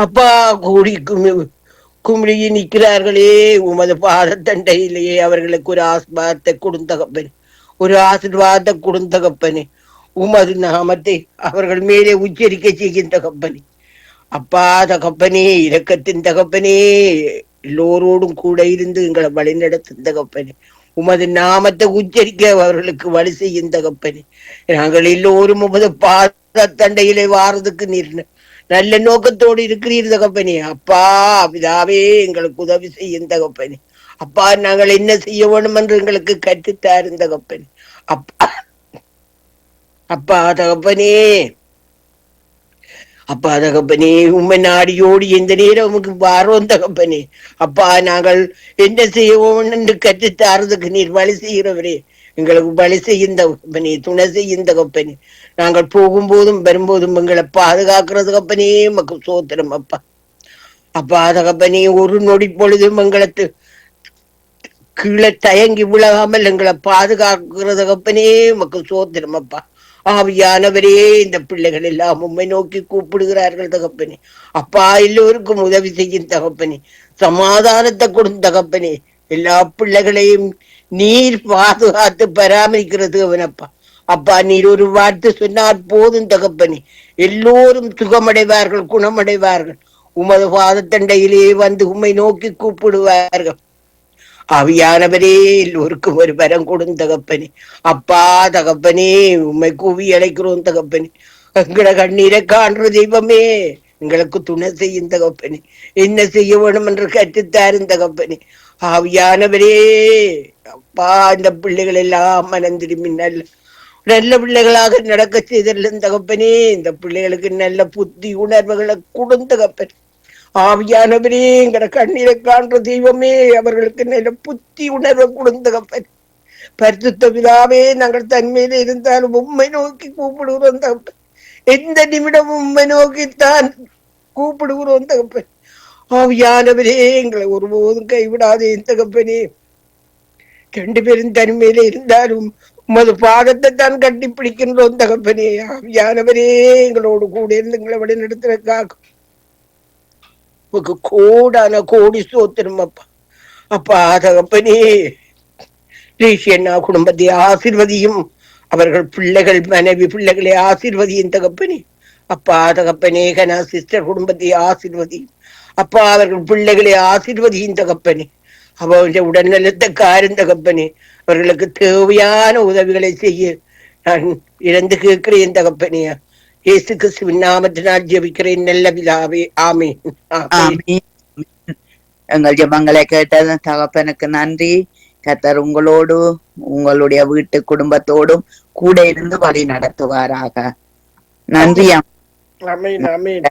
அப்பா கூடி குமிழி நிற்கிறார்களே உமது பாதத்தண்டையிலேயே அவர்களுக்கு ஒரு ஆசீர்வாதத்தை கொடுத்தகப்பனே, ஒரு ஆசீர்வாதத்தை கொடுத்தகப்பனே. உமது நாமத்தை அவர்கள் மேலே உச்சரிக்க செய்கின்ற தகப்பனே. அப்பா தகப்பனே, இரக்கத்தின் தகப்பனே, எல்லோரோடும் கூட இருந்து எங்களை வழி நடத்தும் தகப்பனே. உமது நாமத்தை உச்சரிக்க அவர்களுக்கு வழி செய்யும் தகப்பனே. நாங்கள் எல்லோரும் உமது பாதத்தண்டையிலே வாரதுக்கு நீர் நல்ல நோக்கத்தோடு இருக்கிறீர் தகப்பனே. அப்பா பிதாவே, எங்களுக்கு உதவி செய்யும் தகப்பனே. அப்பா நாங்கள் என்ன செய்ய வேணும் என்று எங்களுக்கு கற்றுத்தாரும் தகப்பனே. அப்பா அப்பா தகப்பனே, அப்பா தகப்பனே, உண்மை நாடியோடு எந்த நேரம் உமக்கு வாரோம் தகப்பனே. அப்பா நாங்கள் என்ன செய்வோம் என்று கற்றுத்தாரதுக்கு நீர் வழி செய்கிறவரே. எங்களுக்கு வழி செய்யும் தகப்பனே, துணை செய்யும் தகப்பனே. நாங்கள் போகும்போதும் வரும்போதும் எங்களை பாதுகாக்கிற தகப்பனே உமக்கு ஸ்தோத்திரம் அப்பா. அப்பா தகப்பனே, ஒரு நொடி பொழுதும் எங்களுக்கு கீழே தயங்கி விழாமல் எங்களை பாதுகாக்கிற தகப்பனே உமக்கு ஸ்தோத்திரம் அப்பா. ஆவியானவரே, இந்த பிள்ளைகள் எல்லாம் உம்மை நோக்கி கூப்பிடுகிறார்கள் தகப்பனே. அப்பா எல்லோருக்கும் உதவி செய்யும் தகப்பனே, சமாதானத்தை கொடுத்த தகப்பனே. எல்லா பிள்ளைகளையும் நீர் பாதுகாத்து பராமரிக்கிறது அவனப்பா. அப்பா நீர் ஒரு வார்த்தை சொன்னார் போதும் தகப்பனே, எல்லோரும் சுகமடைவார்கள், குணமடைவார்கள். உமது பாதத்தண்டையிலே வந்து உம்மை நோக்கி கூப்பிடுவார்கள். ஆவியானவரே எல்லோருக்கும் ஒரு வரம் கொடுங்க தகப்பனே. அப்பா தகப்பனே, உண்மை கூவி அழைக்கிறோம் தகப்பனே. எங்களை கண்ணீரை காண்ற தெய்வமே, எங்களுக்கு துணை செய்யும் தகப்பனே. என்ன செய்ய வேணும் என்று கற்றுத்தாரும் தகப்பனே. ஆவியானவரே அப்பா, இந்த பிள்ளைகள் எல்லாம் மனம் திரும்பி நல்ல நல்ல பிள்ளைகளாக நடக்க செய்தல்லும் தகப்பனே. இந்த பிள்ளைகளுக்கு நல்ல புத்தி உணர்வுகளை கொடுங்க தகப்பனே. ஆவியானவரே, எங்கட கண்ணீரை காண்ற தெய்வமே, அவர்களுக்கு நல்ல புத்தி உணர்வை கொடுங்க தகப்பனே. பரிசுத்த பிதாவே, நாங்கள் தன்மையில இருந்தாலும் உண்மை நோக்கி கூப்பிடுகிறோம் தகப்பன். எந்த நிமிடமும் உண்மை நோக்கித்தான் கூப்பிடுகிறோம் தகப்பன். ஆவியானவரே, எங்களை ஒருபோதும் கைவிடாதே தகப்பனே. 2 பேரும் தனிமையில இருந்தாலும் உமது பாதத்தை தான் கட்டி பிடிக்கின்றோம் தகப்பனே. ஆவியானவரே, எங்களோடு கூட இருந்து எங்களை வழி நடத்துறதுக்காக கோடான கோடி ஸ்தோத்திரம் அப்பா. அப்பா தகப்பனே, ரீஷியண்ணா குடும்பத்தை ஆசீர்வதியும். அவர்கள் பிள்ளைகள் மனைவி பிள்ளைகளை ஆசீர்வதியும் தகப்பனே. அப்பா தகப்பனே, கனா சிஸ்டர் குடும்பத்தை ஆசீர்வதியும். அப்பா, அவர்கள் பிள்ளைகளை ஆசீர்வதியும் தகப்பனே. அவருடைய உடல்நலத்தை காரும் தகப்பனே. அவர்களுக்கு தேவையான உதவிகளை செய்ய நான் இழந்து கேட்கிறேன் தகப்பனே. இயேசு கிறிஸ்துவின் நாமத்தினால் ஜெபிக்கிறேன் நல்ல பிதாவே, ஆமென். ஆமென். எங்கள் ஜெபங்களை கேட்டது தகப்பனுக்கு நன்றி. கர்த்தர் உங்களோடு உங்களுடைய வீட்டு குடும்பத்தோடும் கூட இருந்து வழி நடத்துவாராக. நன்றி. ஆமென், ஆமென்.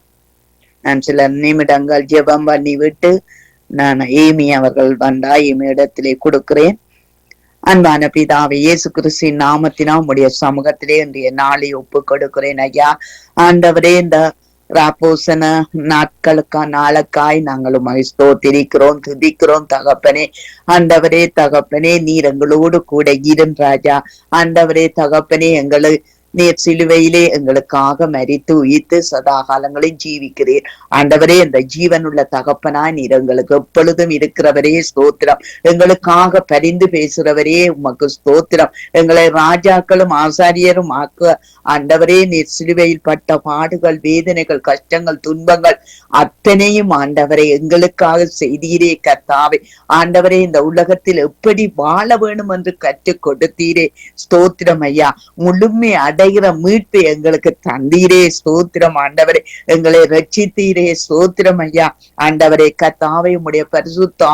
நான் சில நிமிடங்கள் ஜெபம் பண்ணி விட்டு நான் ஏமி அவர்கள் வந்தா ஏமி இடத்திலே கொடுக்கிறேன். அன்பான பிதாவே, இயேசு கிறிஸ்துவின் நாமத்தினால் உம்முடைய சமூகத்திலே இன்றைய நாளை ஒப்பு கொடுக்கிறேன் ஐயா. ஆண்டவரே, இந்த ராப்போசன நாளுக்காய் நாங்கள் உம்மை ஸ்தோத்திரிக்கிறோம், துதிக்கிறோம் தகப்பனே. ஆண்டவரே தகப்பனே, நீர் எங்களோடு கூட இரும் ராஜா. ஆண்டவரே தகப்பனே, நீர் சிலுவையிலே எங்களுக்காக மரித்து உயிர்த்து சதா காலங்களில் ஜீவிக்கிறீர். ஆண்டவரே, இந்த ஜீவனுள்ள தகப்பனா நீர் எங்களுக்கு எப்பொழுதும் இருக்கிறவரே ஸ்தோத்திரம். எங்களுக்காக பரிந்து பேசுறவரே உமக்கு ஸ்தோத்திரம். எங்களை ராஜாக்களும் ஆசாரியரும் ஆக்க ஆண்டவரே, நீர் சிலுவையில் பட்ட பாடுகள், வேதனைகள், கஷ்டங்கள், துன்பங்கள் அத்தனையும் ஆண்டவரை எங்களுக்காக செய்தீரே கர்த்தாவே. ஆண்டவரே, இந்த உலகத்தில் எப்படி வாழ வேணும் என்று கற்றுக் கொடுத்தீரே ஸ்தோத்திரம் ஐயா. முழுமை அடைகிற மீட்பை எங்களுக்கு தந்தீரே ஸ்தோத்திரம் ஆண்டவரே. எங்களை ரட்சித்தீரே ஸ்தோத்திரம் ஐயா. ஆண்டவரே கர்த்தாவே, உம்முடைய பரிசுத்த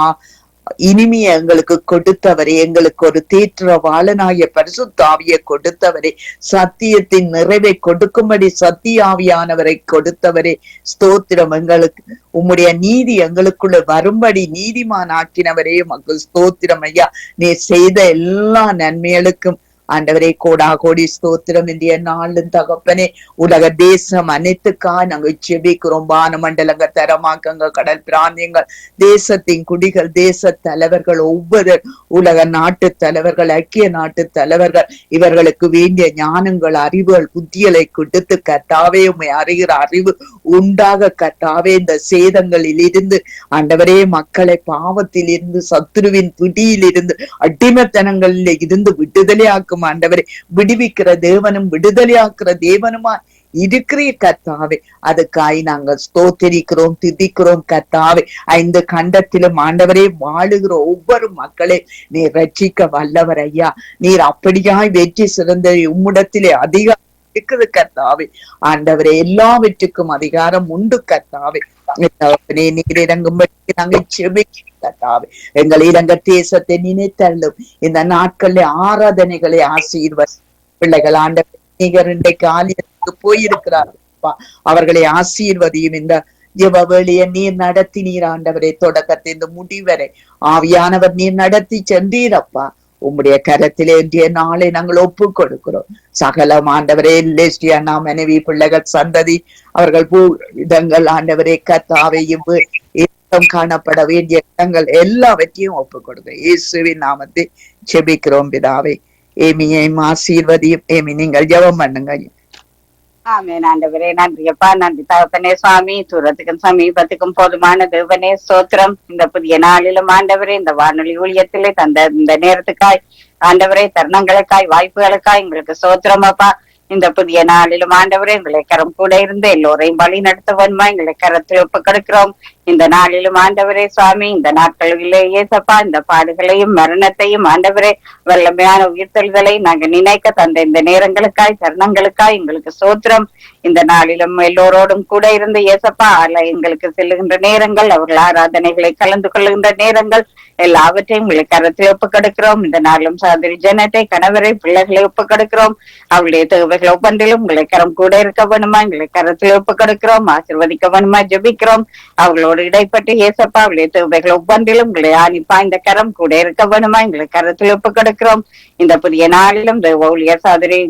இனிமையை எங்களுக்கு கொடுத்தவரே, எங்களுக்கு ஒரு தேற்றவாளனாகிய பரிசுத்த ஆவியை கொடுத்தவரே, சத்தியத்தின் நிறைவை கொடுக்கும்படி சத்திய ஆவியானவரை கொடுத்தவரே ஸ்தோத்திரம். எங்களுக்கு உம்முடைய நீதி எங்களுக்குள்ள வரும்படி நீதிமான் ஆக்கினவரே உமக்கு ஸ்தோத்திரம் ஐயா. நீ செய்த எல்லா நன்மைகளுக்கும் ஆண்டவரே கோடா கோடி ஸ்தோத்திரம். இந்திய நாளும் தகப்பனே, உலக தேசம் அனைத்துக்காக நாங்கள் செபிக்கிறோம். வானமண்டலங்க, தரமாக்கங்க, கடல் பிராந்தியங்கள், தேசத்தின் குடிகள், தேச தலைவர்கள், ஒவ்வொரு உலக நாட்டு தலைவர்கள், ஐக்கிய நாட்டு தலைவர்கள், இவர்களுக்கு வேண்டிய ஞானங்கள், அறிவுகள், புத்திகளை கொடுத்து கர்த்தாவே உம்மை அறிகிற அறிவு உண்டாக கர்த்தாவே, இந்த சேதங்களில் இருந்து ஆண்டவரே மக்களை பாவத்தில் இருந்து, சத்துருவின் பிடியில் இருந்து, அடிமைத்தனங்களில் இருந்து விடுதலையாக்கும் ஆண்டவரே. விடுவிக்கிற தேவனும் விடுதலையாக்குற தேவனுமா இருக்கிறீர் கர்த்தாவே. அதுக்காய் நாங்கள் ஸ்தோத்திரிக்கிறோம், துதிக்கிறோம் கர்த்தாவே. 5 கண்டத்திலும் ஆண்டவரே வாழுகிற ஒவ்வொரு மக்களே நீர் ரட்சிக்க வல்லவர் ஐயா. நீர் அப்படியாய் வெற்றி சிறந்த உம்மிடத்திலே அதிகாரம் இருக்குது கர்த்தாவே. ஆண்டவரே, எல்லாவற்றுக்கும் அதிகாரம் உண்டு கர்த்தாவே. நீர் இறங்கும்படி நாங்கள் செபிக்கிறோம் கர்த்தாவே. எங்கள் இலங்கை தேசத்தை நினைத்தள்ளும் இந்த நாட்களில் ஆராதனைகளை ஆசீர்வதி பிள்ளைகள் ஆண்டவர் நீர் இன்றைக்கு ஆலயத்துக்கு போயிருக்கிறார், அவர்களை ஆசீர்வதியும். இந்த ஜெபவேளையை நீர் நடத்தி நீர் ஆண்டவரை தொடக்கத்தை இந்த முடிவரை ஆவியானவர் நீர் நடத்தி சென்றீரப்பா. உம்முடைய கரத்திலே இன்றைய நாளை நாங்கள் ஒப்பு கொடுக்கிறோம். சகலம் ஆண்டவரே, லேஸ்டியானா மனைவி பிள்ளைகள் சந்ததி அவர்கள் இதங்கள் ஆண்டவரே கர்த்தாவையும் காணப்பட வேண்டிய இடங்கள் எல்லாவற்றையும் ஒப்பு கொடுங்க. இயேசுவின் நாமத்தை செபிக்கிறோம் பிதாவே. ஏமியையும் ஆசீர்வதியும். ஏமி, நீங்கள் ஜெபம் பண்ணுங்க. ஆமென். ஆண்டவரே நன்றி அப்பா, நன்றி தகப்பனே. சுவாமி, தூரத்துக்கும் சமீபத்துக்கும் போதுமான தேவனே ஸ்தோத்திரம். இந்த புதிய நாளிலும் ஆண்டவரே, இந்த வானொலி ஊழியத்திலே தந்த இந்த நேரத்துக்காய் ஆண்டவரே, தருணங்களுக்காய், வாய்ப்புகளுக்காய் எங்களுக்கு ஸ்தோத்திரம் அப்பா. இந்த புதிய நாளிலும் ஆண்டவரே, எங்களை கரம் கூட இருந்து எல்லோரையும் வழி நடத்துவன்மா எங்களை கரத்தில் ஒப்பு கொடுக்கிறோம். இந்த நாளிலும் ஆண்டவரே சுவாமி, இந்த நாட்களிலே ஏசப்பா இந்த பாடுகளையும் மரணத்தையும் ஆண்டவரே வல்லமையான உயிர்த்தெழுதலை நாங்க நினைக்க தந்த இந்த நேரங்களுக்காய் தருணங்களுக்காய் எங்களுக்கு சோத்திரம். இந்த நாளிலும் எல்லோரோடும் கூட இருந்து ஏசப்பா எங்களுக்கு செல்லுகின்ற நேரங்கள், அவர்கள் ஆராதனைகளை கலந்து கொள்ளுகின்ற நேரங்கள் எல்லாவற்றையும் உங்களை கரத்தில் ஒப்புக்கொடுக்கிறோம். இந்த நாளும் சகோதரி ஜனத்தை, கணவரை, பிள்ளைகளை ஒப்புக்கொடுக்கிறோம். அவளுடைய தேவைகள் ஒவ்வொன்றிலும் உங்களை கரம் கூட இருக்க வேணுமா எங்களை கரத்தில் ஒப்புக்கொடுக்கிறோம். ஆசீர்வதிக்க வேணுமா ஜெபிக்கிறோம். அவர்களோடு இடைப்பட்டு ஏசப்பா அவளுடைய தேவைகள் ஒவ்வொன்றிலும் உங்களை ஆணிப்பா இந்த கரம் கூட இருக்க வேணுமா எங்களை கரத்தில் ஒப்புக்கொடுக்கிறோம். இந்த புதிய நாளிலும் ஊழியர் சகோதரி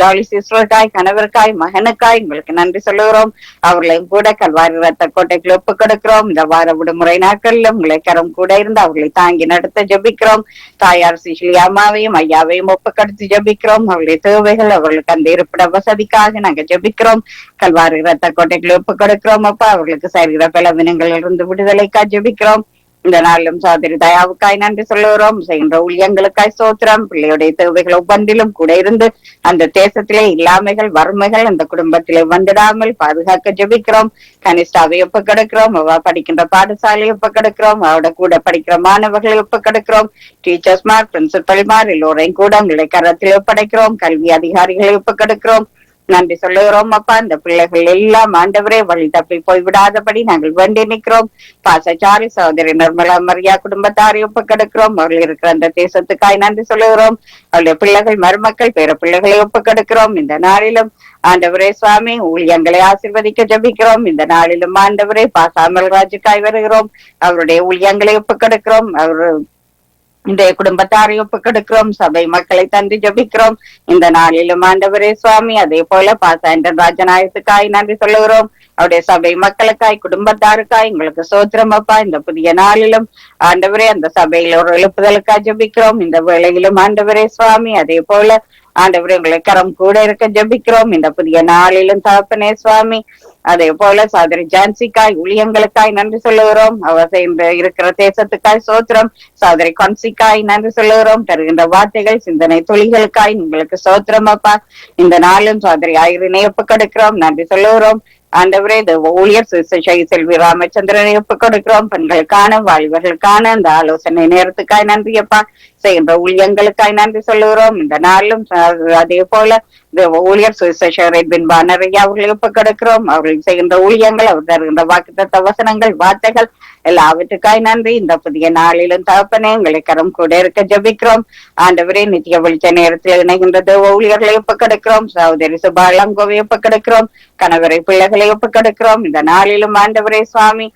டாலி சிஸ்டருக்காய், கணவருக்காய், மகனுக்காய் உங்களுக்கு நன்றி சொல்லுகிறோம். அவர்களையும் கூட கல்வாரி ரத்த கோட்டைக்கு ஒப்புக் கொடுக்கிறோம். இந்த வார விடுமுறை நாட்களிலும் உங்களை கரம் கூட இருந்து அவர்களை தாங்கி நடத்த ஜபிக்கிறோம். தாயார் சிசிலி அம்மாவையும் ஐயாவையும் ஒப்புக்கொடுத்து ஜபிக்கிறோம். அவர்களுடைய தேவைகள், அவர்களுக்கு அந்த இருப்பிட வசதிக்காக நாங்க ஜபிக்கிறோம். கல்வாரி ரத்த கோட்டைக்கு ஒப்புக் கொடுக்கிறோம். அப்பா அவர்களுக்கு சரீர பலவீனங்களில் இருந்து விடுதலைக்காய் ஜபிக்கிறோம். இந்த நாளிலும் சகோதரி தயாவுக்காய் நன்றி சொல்லுகிறோம். செய்கின்ற ஊழியங்களுக்காய் சோத்திரம். பிள்ளையுடைய தேவைகள் ஒவ்வொன்றிலும் கூட இருந்து அந்த தேசத்திலே இல்லாமைகள், வறுமைகள் அந்த குடும்பத்திலே வந்துடாமல் பாதுகாக்க ஜெபிக்கிறோம். கனிஷ்டாவை ஒப்புக்கொடுக்கிறோம். அவ படிக்கின்ற பாடசாலையை ஒப்புக்கொடுக்கிறோம். அவட கூட படிக்கிற மாணவர்களை ஒப்புக்கொடுக்கிறோம். டீச்சர்ஸ்மார், பிரின்சிபல்மார் எல்லோரையும் கூட உங்களை கரத்தில் ஒப்படைக்கிறோம். கல்வி அதிகாரிகளை ஒப்புக்கொடுக்கிறோம். நன்றி சொல்லுகிறோம். அப்பா இந்த பிள்ளைகள் எல்லாம் ஆண்டவரே வழி தப்பி போய்விடாதபடி நாங்கள் வேண்டி நிற்கிறோம். பாசச்சாரி சகோதரி நிர்மலா மரியா குடும்பத்தாரை ஒப்புக்கொடுக்கிறோம். அவர்கள் இருக்கிற அந்த தேசத்துக்காய் நன்றி சொல்லுகிறோம். அவருடைய பிள்ளைகள், மருமக்கள், பேர பிள்ளைகளை ஒப்புக்கொடுக்கிறோம். இந்த நாளிலும் ஆண்டவரே சுவாமி ஊழியங்களை ஆசீர்வதிக்க ஜபிக்கிறோம். இந்த நாளிலும் ஆண்டவரே பாசாமல் ராஜுக்காய் வருகிறோம். அவருடைய ஊழியங்களை ஒப்புக்கொடுக்கிறோம். அவர் இந்த குடும்பத்தாரை ஒப்புக்கொடுக்கிறோம். சபை மக்களை தந்து ஜபிக்கிறோம். இந்த நாளிலும் ஆண்டவரே சுவாமி அதே போல பாசாண்டன் ராஜநாயகத்துக்காய் நன்றி சொல்லுகிறோம். அவருடைய சபை மக்களுக்காய், குடும்பத்தாருக்காய் உங்களுக்கு சோத்திரம் அப்பா. இந்த புதிய நாளிலும் ஆண்டவரே அந்த சபையில ஒரு எழுப்புதலுக்காய் ஜபிக்கிறோம். இந்த வேளையிலும் ஆண்டவரே சுவாமி அதே போல ஆண்டவரே உங்களை கரம் கூட இருக்க ஜபிக்கிறோம். இந்த புதிய நாளிலும் தகப்பனே சுவாமி அதே போல சகோதரி ஜான்சிக்காய் ஊழியங்களுக்காய் நன்றி சொல்லுகிறோம். அவர் இருக்கிற தேசத்துக்காய் சோத்திரம். சகோதரி கான்சிக்காய் நன்றி சொல்லுகிறோம். தருகின்ற வார்த்தைகள், சிந்தனை தொழில்களுக்காய் உங்களுக்கு சோத்திரம் அப்பா. இந்த நாளும் சகோதரி ஐரினை ஒப்புக்கொடுக்கிறோம். நன்றி சொல்லுகிறோம். ஆண்டவரே இந்த ஊழியர் செல்வி ராமச்சந்திரனை ஒப்புக்கொடுக்கிறோம். பெண்களுக்கான, வாலிபர்களுக்கான அந்த ஆலோசனை நேரத்துக்காய் நன்றி அப்பா. செய்கின்ற ஊழியங்களுக்காய் நன்றி சொல்லுகிறோம். இந்த நாளும் அதே போல இந்த ஊழியர் பானரையா அவர்களை ஒப்புக்கொடுக்கிறோம். அவர்கள் செய்கின்ற ஊழியங்கள், அவர் தருகின்ற வாக்குத்தத்த வசனங்கள், வார்த்தைகள் எல்லாவற்றுக்காய் நன்றி. இந்த புதிய நாளிலும் தகப்பனே உங்களை கரம் கூட இருக்க ஜபிக்கிறோம். ஆண்டவரே நித்திய வெளிச்ச நேரத்தில் இணைகின்றது ஊழியர்களை ஒப்புக்கொடுக்கிறோம். சகோதரி சுபாலங்கோவை ஒப்புக்கொடுக்கிறோம். கணவரை, பிள்ளைகளை ஒப்புக்கொடுக்கிறோம். இந்த நாளிலும் ஆண்டவரே சுவாமி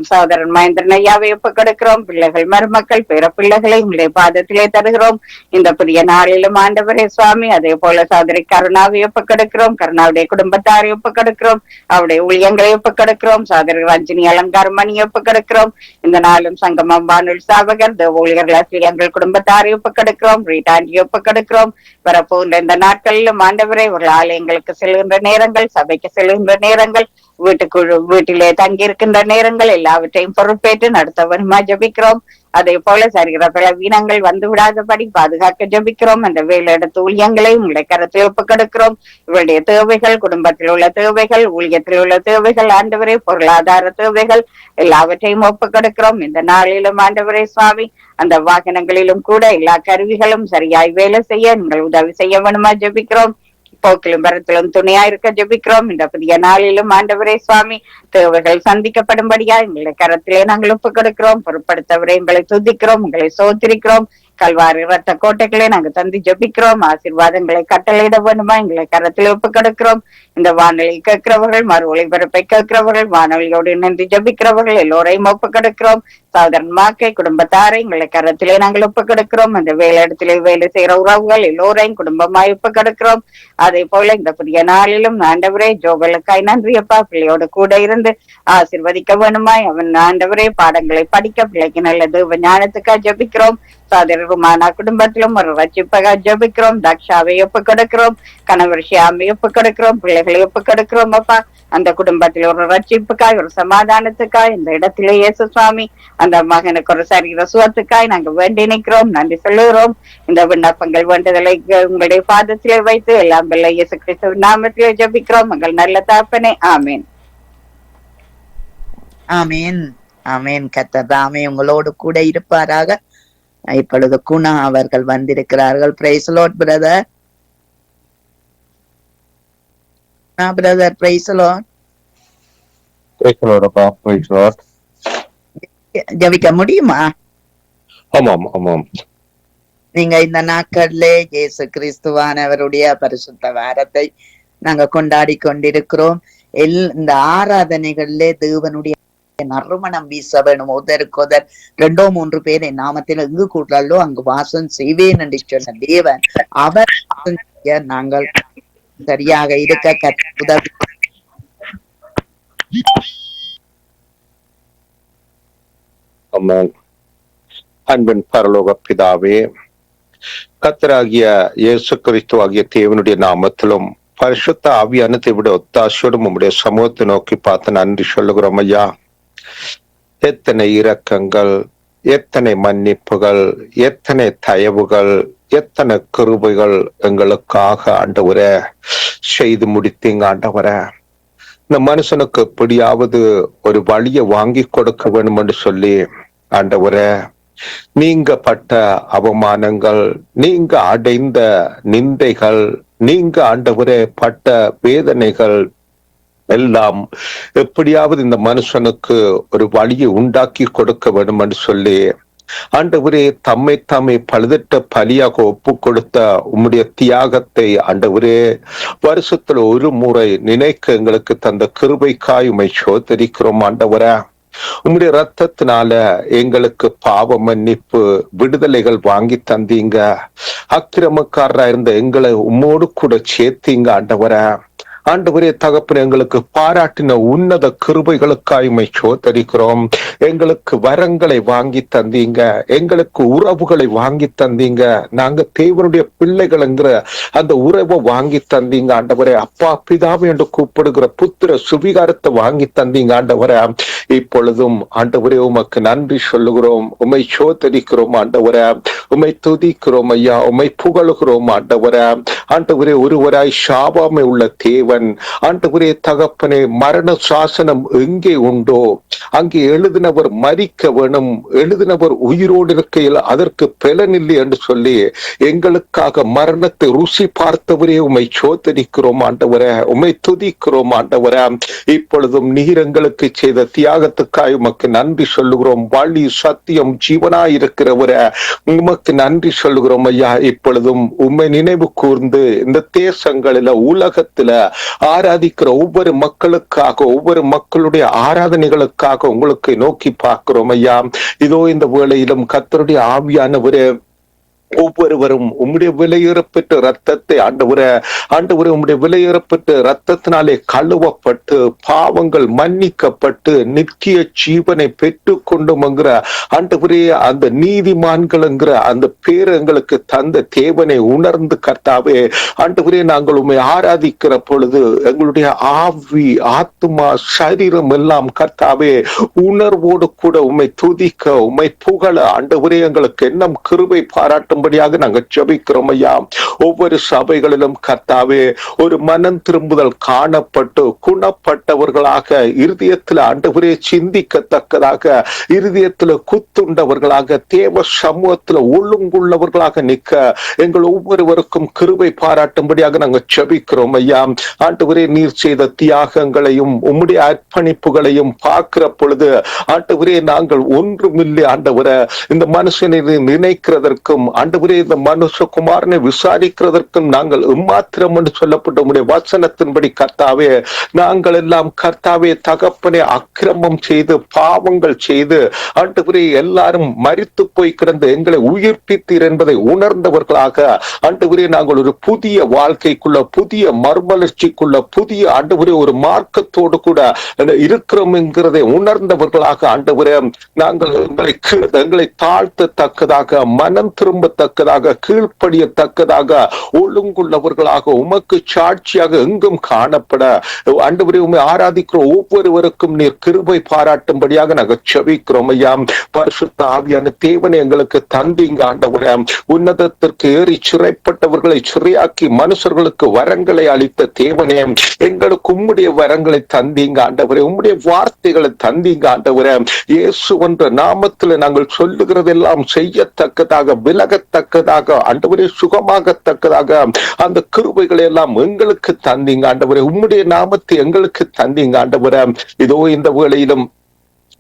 சகோதரன் மகேந்திரன் ஐயாவை ஒப்புக்கொடுக்கிறோம். பிள்ளைகள், மருமக்கள், பேர பிள்ளைகளை உங்களுடைய பாதத்திலே தருகிறோம். இந்த புதிய நாளிலும் ஆண்டவரே சுவாமி அதே போல சகோதரி கருணாவை ஒப்புக்கொடுக்கிறோம். கருணாவுடைய குடும்பத்தாரை ஒப்புக்கொடுக்கிறோம். அவருடைய ஊழியங்களை ஒப்புக்கொடுக்கிறோம். சகோதரி ரஞ்சினி அலங்காரமணியை ஒப்புக்கொடுக்கிறோம். இந்த நாளும் சங்கமம் வானொலி சாவகர் ஊழியர்கள் எங்கள் குடும்பத்தாரை ஒப்புக்கொடுக்கிறோம். ரீட்டாண்டியை ஒப்புக்கொடுக்கிறோம். வரப்போகின்ற இந்த நாட்களிலும் ஆண்டவரே ஒரு ஆலயங்களுக்கு செல்கின்ற நேரங்கள், சபைக்கு செல்கின்ற நேரங்கள், வீட்டிலே தங்கி இருக்கின்ற நேரங்கள் எல்லாவற்றையும் பொறுப்பேற்று நடத்த வருமா ஜபிக்கிறோம். அதே போல சரீர பலவீனங்கள் வந்து விடாதபடி பாதுகாக்க ஜபிக்கிறோம். அந்த வேலையிடத்து ஊழியங்களை உங்களை கரத்தில் ஒப்புக்கொடுக்கிறோம். இவருடைய தேவைகள், குடும்பத்தில் உள்ள தேவைகள், ஊழியத்தில் உள்ள தேவைகள், ஆண்டவரே பொருளாதார தேவைகள் எல்லாவற்றையும் ஒப்புக்கொடுக்கிறோம். இந்த நாளிலும் ஆண்டவரே சுவாமி அந்த வாகனங்களிலும் கூட எல்லா கருவிகளும் சரியாய் வேலை செய்ய நீங்கள் உதவி செய்ய வேணுமா ஜபிக்கிறோம். போக்கிலும் வரத்திலும் துணையா இருக்க ஜபிக்கிறோம். இந்த புதிய நாளிலும் ஆண்டவரே சுவாமி தேவைகள் சந்திக்கப்படும்படியா எங்களை கரத்திலே நாங்கள் ஒப்புக்கொடுக்கிறோம். பொருட்படுத்தவரை எங்களை துதிக்கிறோம், உங்களை சோத்திரிக்கிறோம். கல்வாரி ரத்த கோட்டைகளை நாங்க தந்தி ஜபிக்கிறோம். ஆசீர்வாதங்களை கட்டளையிட வேண்டுமா எங்களை கரத்தில் ஒப்புக்கொடுக்கிறோம். இந்த வானொலி கேட்கிறவர்கள், மறு ஒளிபரப்பை கேட்கிறவர்கள், வானொலியோடு இணைந்து ஜபிக்கிறவர்கள் எல்லோரையும் ஒப்புக்கொடுக்கிறோம். சகோதரன் மாக்கை குடும்பத்தாரை எங்களை கரத்திலே நாங்கள் ஒப்புக்கொடுக்கிறோம். அந்த வேலையிடத்திலே வேலை செய்கிற உறவுகள் எல்லோரையும் குடும்பமாய் ஒப்புக்கொடுக்கிறோம். அதே போல இந்த புதிய நாளிலும் ஆண்டவரே ஜோபலுக்காய் நன்றி அப்பா. பிள்ளையோடு கூட இருந்து ஆசீர்வதிக்க வேணுமாய் அவன் ஆண்டவரே பாடங்களை படிக்க பிள்ளைக்கு நல்லது ஞானத்துக்காக ஜபிக்கிறோம். சகோதரருமான குடும்பத்திலும் ஒரு ரட்சிப்பக ஜபிக்கிறோம். தக்ஷாவை ஒப்புக்கொடுக்கிறோம். கணவர் ஷியாமை ஒப்புக்கொடுக்கிறோம். பிள்ளைகளை ஒப்புக்கொடுக்கிறோம் அப்பா. அந்த குடும்பத்தில் ஒரு ரட்சிப்புக்காய், ஒரு சமாதானத்துக்காய், இந்த இடத்திலே இயேசு சுவாமி அந்த மகனுக்கு ஒரு சரீர சுகத்துக்காய் நாங்க வேண்டி நிற்கிறோம். நன்றி சொல்லுகிறோம். இந்த விண்ணப்பங்கள் வேண்டுதலை உங்களுடைய பாதத்திலே வைத்து எல்லாம் வெள்ள இயேசு கிறிஸ்துவின் நாமத்திலே ஜபிக்கிறோம். உங்கள் நல்ல தகப்பனே, ஆமேன். ஆமேன். ஆமேன். கர்த்தர் தாமே உங்களோடு கூட இருப்பாராக. இப்பொழுது குணா அவர்கள் வந்திருக்கிறார்கள். Praise Lord brother. Brother praise Lord. Praise the Lord, அப்பா. Praise the Lord. ஜெபிக்க முடியுமா? ஆமாம். நீங்க இந்த நாட்கள்ல இயேசு கிறிஸ்துவானவருடைய பரிசுத்த வாரத்தை நாங்க கொண்டாடி கொண்டிருக்கிறோம். இந்த ஆராதனைகள்ல தேவனுடைய நறுமணம் வீச வேணும். ஒருத்தருக்கொதர் 2-3 பேர் என் நாமத்தில் எங்கு கூட்டாலோ அங்கு வாசம் செய்வேன் என்று சொன்ன தேவன் அவர் நாங்கள் சரியாக இருக்க உதவி. ஆமென். அன்பின் பரலோக பிதாவே, கர்த்தராகிய இயேசு கிறிஸ்து ஆகிய தேவனுடைய நாமத்திலும் பரிசுத்த ஆவியானதை விட ஒத்தாசையோடும் உம்முடைய சமூகத்தை நோக்கி பார்த்து நன்றி சொல்லுகிறோம் ஐயா. எத்தனை இரக்கங்கள், எத்தனை மன்னிப்புகள், எத்தனை தயவுகள், எத்தனை கிருபைகள் எங்களுக்காக ஆண்டவரே செய்து முடித்தீங்க ஆண்டவரே. இந்த மனுஷனுக்கு எப்படியாவது ஒரு வழியை வாங்கி கொடுக்க வேண்டும் என்று சொல்லி ஆண்டவரே நீங்க பட்ட அவமானங்கள், நீங்க அடைந்த நிந்தைகள், நீங்க ஆண்டவரே பட்ட வேதனைகள் எல்லாம் எப்படியாவது இந்த மனுஷனுக்கு ஒரு வழியை உண்டாக்கி கொடுக்க வேண்டும் என்று சொல்லி ஆண்டவரே தம்மை பழுதிட்ட பலியாக ஒப்பு கொடுத்த உம்முடைய தியாகத்தை ஆண்டவரே வருஷத்துல ஒரு முறை நினைக்க எங்களுக்கு தந்த கிருபைக்காய் உம்மை சோதரிக்கிறோம் ஆண்டவரே. உம்முடைய ரத்தத்தினால எங்களுக்கு பாவ மன்னிப்பு, விடுதலைகள் வாங்கி தந்தீங்க. அக்கிரமக்காரரா இருந்த எங்களை உம்மோடு கூட சேர்த்தீங்க ஆண்டவரே. ஆண்டவரே தகப்பன் எங்களுக்கு பாராட்டின உன்னத கிருபைகளுக்காய் உம்மை சோதரிக்கிறோம். எங்களுக்கு வரங்களை வாங்கி தந்தீங்க, எங்களுக்கு உறவுகளை வாங்கி தந்தீங்க. நாங்க தேவனுடைய பிள்ளைகள்ங்கிற அந்த உறவை வாங்கி தந்தீங்க ஆண்டவரே. அப்பா பிதாவை என்று கூப்பிடுகிற புத்திர சுவிகாரத்தை வாங்கி தந்தீங்க ஆண்டவரே. இப்பொழுதும் ஆண்டவரே உமக்கு நன்றி சொல்லுகிறோம், உம்மை சோதரிக்கிறோம் ஆண்டவரே, உம்மை துதிக்கிறோம் ஐயா, உம்மை புகழுகிறோம் ஆண்டவரே. ஆண்டவரே ஒருவராய் சாபாமை உள்ள தேவன் ஆண்டவரே தகப்பனே, மரண சாசனம் எங்கே உண்டோ அங்கே எழுதினவர் மரிக்க வேணும், எழுதினவர் உயிரோடு இருக்கையில் அதற்கு பலனில்லை என்று சொல்லி எங்களுக்காக மரணத்தை ருசி பார்த்தவரே உம்மை சோதரிக்கிறோம் ஆண்டவரே, உம்மை துதிக்கிறோம் ஆண்டவரே. இப்பொழுதும் நீர் எங்களுக்கு செய்த தியாகத்துக்காய் உமக்கு நன்றி சொல்லுகிறோம். வழி சத்தியம் ஜீவனாய் இருக்கிறவரே உமக்கு நன்றி சொல்லுகிறோம் ஐயா. இப்பொழுதும் உம்மை நினைவு கூர்ந்து இந்த தேசங்களில உலகத்துல ஆராதிக்கிற ஒவ்வொரு மக்களுக்காக, ஒவ்வொரு மக்களுடைய ஆராதனைகளுக்காக உங்களுக்கு நோக்கி பார்க்கிறோம் ஐயா. இதோ இந்த வேளையிலும் கர்த்தருடைய ஆவியானவரே ஒவ்வொருவரும் உம்முடைய விலையேறப்பெற்ற ரத்தத்தை ஆண்டவரே உம்முடைய விலையேறப்பெற்ற ரத்தத்தினாலே கழுவப்பட்டு பாவங்கள் மன்னிக்கப்பட்டு நித்திய ஜீவனை பெற்றுக் கொண்டுங்கிற ஆண்டவரே அந்த நீதிமான்கள்ங்கிற அந்த பேர் எங்களுக்கு தந்த தேவனை உணர்ந்து கர்த்தாவே ஆண்டவரே நாங்கள் உம்மை ஆராதிக்கிற பொழுது எங்களுடைய ஆவி ஆத்மா சரீரம் எல்லாம் கர்த்தாவே உணர்வோடு கூட உம்மை துதிக்க உம்மை புகழ ஆண்டவரே எங்களுக்கு எண்ணம் கிருபை பாராட்டும் நாங்கள் ஜெபிக்கிறோம் ஐயா. ஒவ்வொரு சபைகளிலும் கர்த்தாவே ஒரு மனம் திரும்புதல் காணப்பட்டு குணப்பட்டவர்களாக, இருதயத்தில் ஆண்டவரே சிந்திக்கத்தக்கதாக, இருதயத்தில் குத்துண்டவர்களாக, தேவ சமூகத்தில் ஒழுங்குள்ளவர்களாக நிற்க எங்கள் ஒவ்வொருவருக்கும் கிருபை பாராட்டும்படியாக நாங்கள் ஜெபிக்கிறோம் ஐயா. ஆண்டவரே நீர் செய்த தியாகங்களையும் உம்முடைய அர்ப்பணிப்புகளையும் பார்க்கிற பொழுது ஆண்டவரே நாங்கள் ஒன்றுமில்லை ஆண்டவரே. இந்த மனுஷனை நினைக்கிறதற்கும் ஆண்டவரே இந்த மனுஷகுமாரனை விசாரிக்கிறதற்கும் நாங்கள் எம்மாத்திரம் என்று சொல்லப்பட்ட உம்முடைய வசனத்தின்படி கர்த்தாவே நாங்கள் எல்லாம் கர்த்தாவே தகப்பனே அக்கிரமம் செய்து பாவங்கள் செய்து ஆண்டவரே எல்லாரும் மரித்து போய் கிடந்து எங்களை உயிர்ப்பித்தீர் என்பதை உணர்ந்தவர்களாக ஆண்டவரே நாங்கள் ஒரு புதிய வாழ்க்கைக்குள்ள, புதிய மறுமலர்ச்சிக்குள்ள, புதிய ஆண்டவரே ஒரு மார்க்கத்தோடு கூட இருக்கிறோம் என்கிறதை உணர்ந்தவர்களாக ஆண்டவரே நாங்கள் எங்களை தாழ்த்தத்தக்கதாக, மனம் திரும்ப நடக்கத்தக்கதாக, கீழ்ப்படியத்தக்கதாக, ஒழுங்குள்ளவர்களாக, உமக்கு சாட்சியாக எங்கும் காணப்பட ஆண்டவரே உம்மை ஆராதிக்கிற ஒவ்வொருவருக்கும் நீர் கிருபை பாராட்டும்படியாக நாங்கள் செபிக்கிறோம் ஐயா. பரிசுத்த ஆவியான தேவனை எங்களுக்கு தந்தீங்க ஆண்டவரே. உன்னதத்திற்கு ஏறி சிறைப்பட்டவர்களை சிறையாக்கி மனுஷர்களுக்கு வரங்களை அளித்த தேவனே, எங்களுக்கு உம்முடைய வரங்களை தந்தீங்க ஆண்டவரே. உம்முடைய வார்த்தைகளை தந்தீங்க ஆண்டவரே. இயேசு என்ற நாமத்தில் நாங்கள் சொல்லுகிறதெல்லாம் செய்யத்தக்கதாக, விலகத்தக்கதாக, ஆண்டவரே சுகமாகத்தக்கதாக அந்த கிருபைகளை எல்லாம் எங்களுக்கு தந்தீங்க ஆண்டவரே. உம்முடைய நாமத்தை எங்களுக்கு தந்தீங்க ஆண்டவரே. இதோ இந்த வேளையிலும்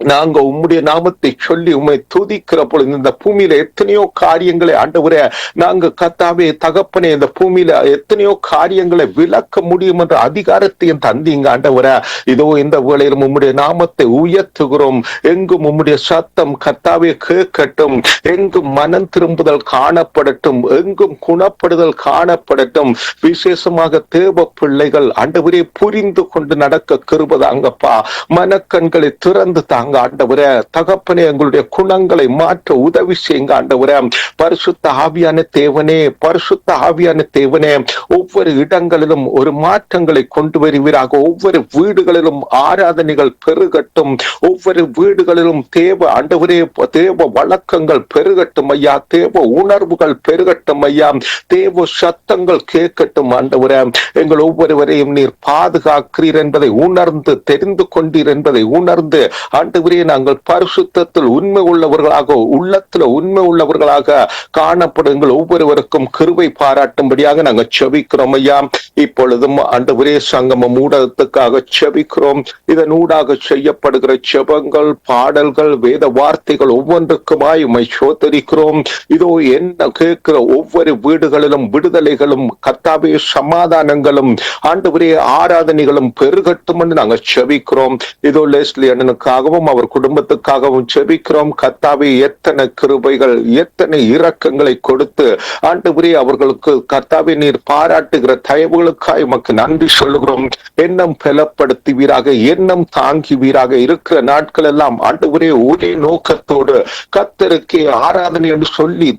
நாங்க உம்முடைய நாமத்தை சொல்லி உம்மை துதிக்கிற பொழுது இந்த பூமியில எத்தனையோ காரியங்களை ஆண்டவரே நாங்க கர்த்தாவே தகப்பனே இந்த பூமியில எத்தனையோ காரியங்களை விளக்க முடியும் என்ற அதிகாரத்தையும் தந்தீங்க ஆண்டவரே. இதோ இந்த வேளையிலும் உம்முடைய நாமத்தை உயர்த்துகிறோம். எங்கும் உம்முடைய சத்தம் கர்த்தாவே கேட்கட்டும், எங்கும் மனம் திரும்புதல் காணப்படட்டும், எங்கும் குணப்படுதல் காணப்படட்டும். விசேஷமாக தேவ பிள்ளைகள் ஆண்டவரே புரிந்து கொண்டு நடக்க கிருபதாங்கப்பா. மனக்கண்களை திறந்து தாங்க ஆண்டவரே. தகப்பனே எங்களுடைய குணங்களை மாற்ற உதவி செய்யுங்க ஆண்டவரே. பரிசுத்த ஆவியான தேவனே, பரிசுத்த ஆவியான தேவனே, ஒவ்வொரு இடங்களிலும் ஒரு மாற்றங்களை கொண்டு வருவீராக. ஒவ்வொரு வீடுகளிலும் ஆராதனைகள் பெருகட்டும். ஒவ்வொரு வீடுகளிலும் தேவ ஆண்டவரே தேவ வழக்கங்கள் பெருகட்டும் ஐயா. தேவ உணர்வுகள் பெருகட்டும் ஐயா. தேவ சத்தங்கள் கேட்கட்டும் ஆண்டவரே. எங்கள் ஒவ்வொருவரையும் நீர் பாதுகாக்கிறீர் என்பதை உணர்ந்து, தெரிந்து கொண்டீர் என்பதை உணர்ந்து ஆண்டவரே நாங்கள் பரிசுத்தத்தில் உண்மை உள்ளவர்களாக, உள்ளத்துல உண்மை உள்ளவர்களாக காணப்படுங்கள். ஒவ்வொருவருக்கும் கிருபை பாராட்டும்படியாக நாங்கள் செபிக்கிறோம் ஐயா. இப்பொழுதும் ஆண்டவரே சங்கம ஊடகத்துக்காக செபிக்கிறோம். இதன் ஊடாக செய்யப்படுகிற செபங்கள், பாடல்கள், வேத வார்த்தைகள் ஒவ்வொன்றுக்குமாய் உம்மை சோதரிக்கிறோம். இதோ என்ன கேட்கிற ஒவ்வொரு வீடுகளிலும் விடுதலைகளும் கர்த்தாவே சமாதானங்களும் ஆண்டவரே ஆராதனைகளும் பெருகட்டும் என்று நாங்கள் செபிக்கிறோம். இதோ லெஸ்லி அண்ணனுக்காகவும் அவர் குடும்பத்துக்காகவும் செபிக்கிறோம். கர்த்தாவே எத்தனை கிருபைகள், எத்தனை இரக்கங்களை கொடுத்து ஆண்டவரே அவர்களுக்கு கர்த்தாவே நீர் பாராட்டுகிற தயவுகளுக்காய் உமக்கு நன்றி சொல்லுகிறோம். எண்ணம் பலப்படுத்துவீராக, எண்ணம் தாங்குவீராக. இருக்கிற நாட்கள் எல்லாம் ஆண்டவரே ஒரே நோக்கத்தோடு கர்த்தருக்கே ஆராதனை என்று சொல்லி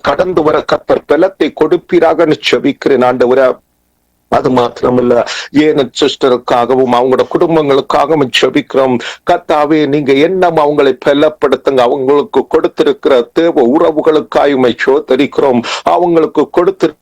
கடந்து வர கர்த்தர் பலத்தை கொடுப்பீராக செபிக்கிறேன் ஆண்டவரே. அது மாத்திரமல்ல, ஏன சிஸ்டருக்காகவும் அவங்களோட குடும்பங்களுக்காகவும் செபிக்கிறோம். கர்த்தாவே நீங்க எண்ணம் அவங்களை பலப்படுத்துங்க. அவங்களுக்கு கொடுத்திருக்கிற தேவ உறவுகளுக்காயுமை சோதரிக்கிறோம். அவங்களுக்கு கொடுத்திருக்கிற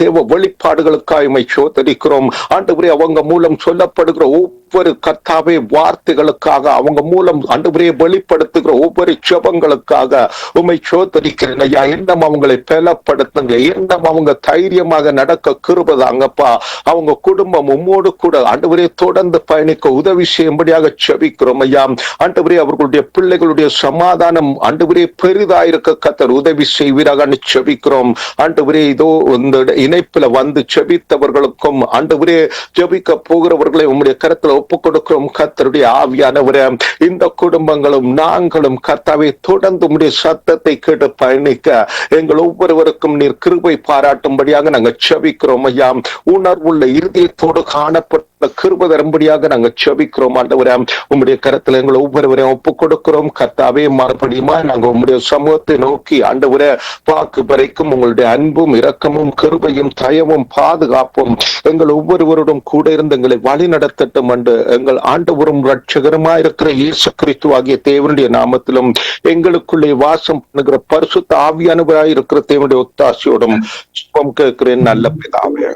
தேவ வெளிப்பாடுகளுக்காயுமை சோதரிக்கிறோம். ஆண்டவரே அவங்க மூலம் சொல்லப்படுகிற ஒவ்வொரு கர்த்தாவே வார்த்தைகளுக்காக, அவங்க மூலம் ஆண்டவரே வெளிப்படுத்துகிற ஒவ்வொரு ஜெபங்களுக்காக உம்மை சோதரிக்கிறேன் ஐயா. எண்ணம் அவங்களை பலப்படுத்துங்க. எண்ணம் அவங்க தைரியமாக நடக்க கிருபதாங்கப்பா. அவங்க குடும்பம் உம்மோடு கூட ஆண்டவரே தொடர்ந்து பயணிக்க உதவி செய்யும்படியாக செபிக்கிறோம் ஐயா. ஆண்டவரே அவர்களுடைய பிள்ளைகளுடைய சமாதானம் ஆண்டவரே பெரிதாயிருக்க கர்த்தர் உதவி செய்வீராக செபிக்கிறோம். ஆண்டவரே இதோ இந்த இணைப்புல வந்து செபித்தவர்களுக்கும் ஆண்டவரே ஜெபிக்க போகிறவர்களை உம்முடைய கருத்துல ஒப்புக் கொடுக்கிறோம். கர்த்தருடைய ஆவியானவரே இந்த குடும்பங்களும் நாங்களும் கர்த்தாவே தொடர்ந்து உம்முடைய சத்தத்தை கேட்டு பயணிக்க எங்கள் ஒவ்வொருவருக்கும் நீர் கிருபை பாராட்டும்படியாக நாங்கள் செபிக்கிறோம் ஐயா. உணர்வுள்ள இருதயத்தோடு காணப்பட்ட கிருபை தரும்படியாக நாங்கள் செபிக்கிறோம் ஆண்டவரே. உம்முடைய கருத்துல எங்களை ஒவ்வொருவரையும் ஒப்புக் கொடுக்கிறோம். கர்த்தாவே மறுபடியுமா நாங்கள் உம்முடைய சமூகத்தை நோக்கி ஆண்டவரே வாக்கு வரைக்கும் உங்களுடைய அன்பும் இரக்கமும் கிருபையும் தயவும் பாதுகாப்பும் எங்கள் ஒவ்வொருவருடன் கூட இருந்து எங்களை வழி நடத்தட்டும் என்று எங்கள் ஆண்டவரும் ரட்சகருமாய் இருக்கிற இயேசு கிறிஸ்து ஆகிய தேவனுடைய நாமத்திலும் எங்களுக்குள்ளே வாசம் பண்ணுகிற பரிசுத்த ஆவியானவராய் இருக்கிற தேவனுடைய ஒத்தாசையோடும் ஜெபம் கேட்கிறேன் நல்ல பிதாவே.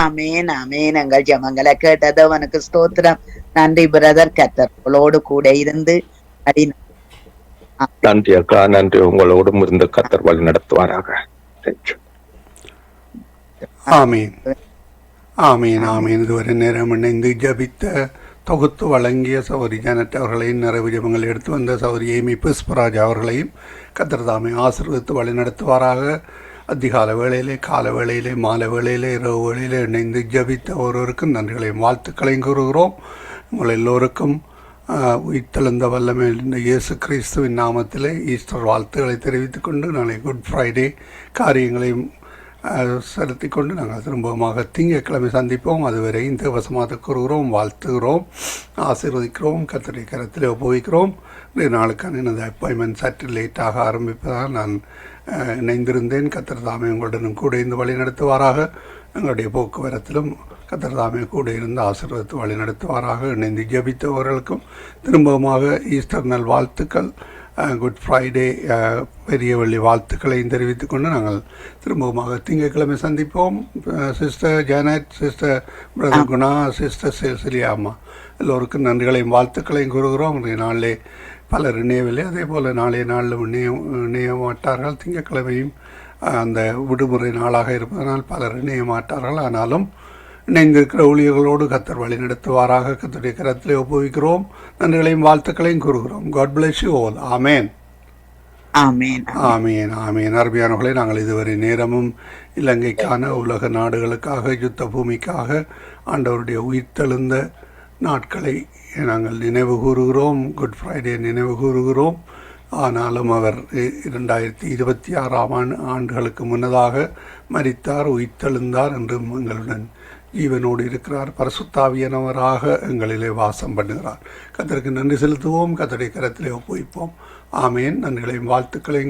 ஆமேன் ஆமேன். எங்கள் ஜெபங்களை கேட்டது அவனுக்கு ஸ்தோத்திரம். நன்றி பிரதர். கர்த்தர் உங்களோடு கூட இருந்து நன்றி அக்கா, நன்றி. உங்களோடும் இருந்து கர்த்தர் வழி நடத்துவாராக. ஆமீன் ஆமீன் ஆமீன். இதுவரை நேரம் இணைந்து ஜபித்த தொகுத்து வழங்கிய சௌரி ஜானட் அவர்களையும் நிறைவு ஜபங்கள் எடுத்து வந்த சௌரி ஏமி புஷ்பராஜ் அவர்களையும் கர்த்தர் தாமே ஆசீர்வதித்து வழி நடத்துவாராக. அதிகால வேளையிலே, கால வேளையிலே, மாலை வேளையிலே, இரவு வேளையிலே இணைந்து ஜபித்த ஒருவருக்கும் நன்றிகளையும் வாழ்த்துக்களையும் கூறுகிறோம். உங்கள் எல்லோருக்கும் உயிர்த்தெழுந்த வல்லமை இயேசு கிறிஸ்துவின் நாமத்திலே ஈஸ்டர் வாழ்த்துக்களை தெரிவித்துக் கொண்டு நாளை குட் ஃப்ரைடே காரியங்களையும் செலுத்தி கொண்டு நாங்கள் திரும்பமாக திங்கட்கிழமை சந்திப்போம். அதுவரை இந்த வசமாக கூறுகிறோம், வாழ்த்துகிறோம், ஆசீர்வதிக்கிறோம், கர்த்தருடைய கரத்திலே ஒப்புவிக்கிறோம். இன்றைய நாளுக்கான எனது அப்பாயின்மெண்ட் சற்று லேட்டாக ஆரம்பிப்பதால் நான் இணைந்திருந்தேன். கர்த்தர் தாமே உங்களுடனும் கூட இருந்து வழி நடத்துவாராக. எங்களுடைய போக்குவரத்திலும் கர்த்தர் தாமே கூட இருந்து ஆசீர்வதித்து வழி நடத்துவாராக. இணைந்து ஜெபித்தவர்களுக்கும் திரும்பவுமாக ஈஸ்டர் நல் வாழ்த்துக்கள், குட் ஃப்ரைடே, பெரிய வெள்ளி வாழ்த்துக்களையும் தெரிவித்துக் கொண்டு நாங்கள் திரும்பவுமாக திங்கட்கிழமை சந்திப்போம். Sister Janet, sister brother Guna, sister Cecilia அம்மா எல்லோருக்கும் நன்றிகளையும் வாழ்த்துக்களையும் கூறுகிறோம். இன்றைய நாளிலே பலர் இணையவில்லை, அதே போல் நாளைய நாளிலும் இணைய மாட்டார்கள். திங்கட்கிழமையும் அந்த விடுமுறை நாளாக இருப்பதனால் பலர் இணைய மாட்டார்கள். ஆனாலும் இணைந்திருக்கிற ஊழியர்களோடு கர்த்தர் வழி நடத்துவாராக. கர்த்தருடைய கரத்திலே ஒப்புவிக்கிறோம். நன்றிகளையும் வாழ்த்துக்களையும் கூறுகிறோம். God bless you all. ஆமேன், ஆமேன், ஆமேன், ஆமேன். அருமையானவர்களே, நாங்கள் இதுவரை நேரமும் இலங்கைக்கான, உலக நாடுகளுக்காக, யுத்த பூமிக்காக ஆண்டவருடைய உயிர்த்தெழுந்த நாட்களை நாங்கள் நினைவு கூறுகிறோம். குட் ஃப்ரைடே நினைவு கூறுகிறோம். ஆனாலும் அவர் 2026 ஆண்டுகளுக்கு முன்னதாக மரித்தார், உயிர்த்தெழுந்தார், என்றும் எங்களுடன் ஜீவனோடு இருக்கிறார். பரிசுத்தாவியானவராக எங்களிலே வாசம் பண்ணுகிறார். கர்த்தருக்கு நன்றி செலுத்துவோம். கர்த்தருடைய கரத்திலே ஒப்புவிப்போம். ஆமேன். நன்றிகளையும் வாழ்த்துக்களையும்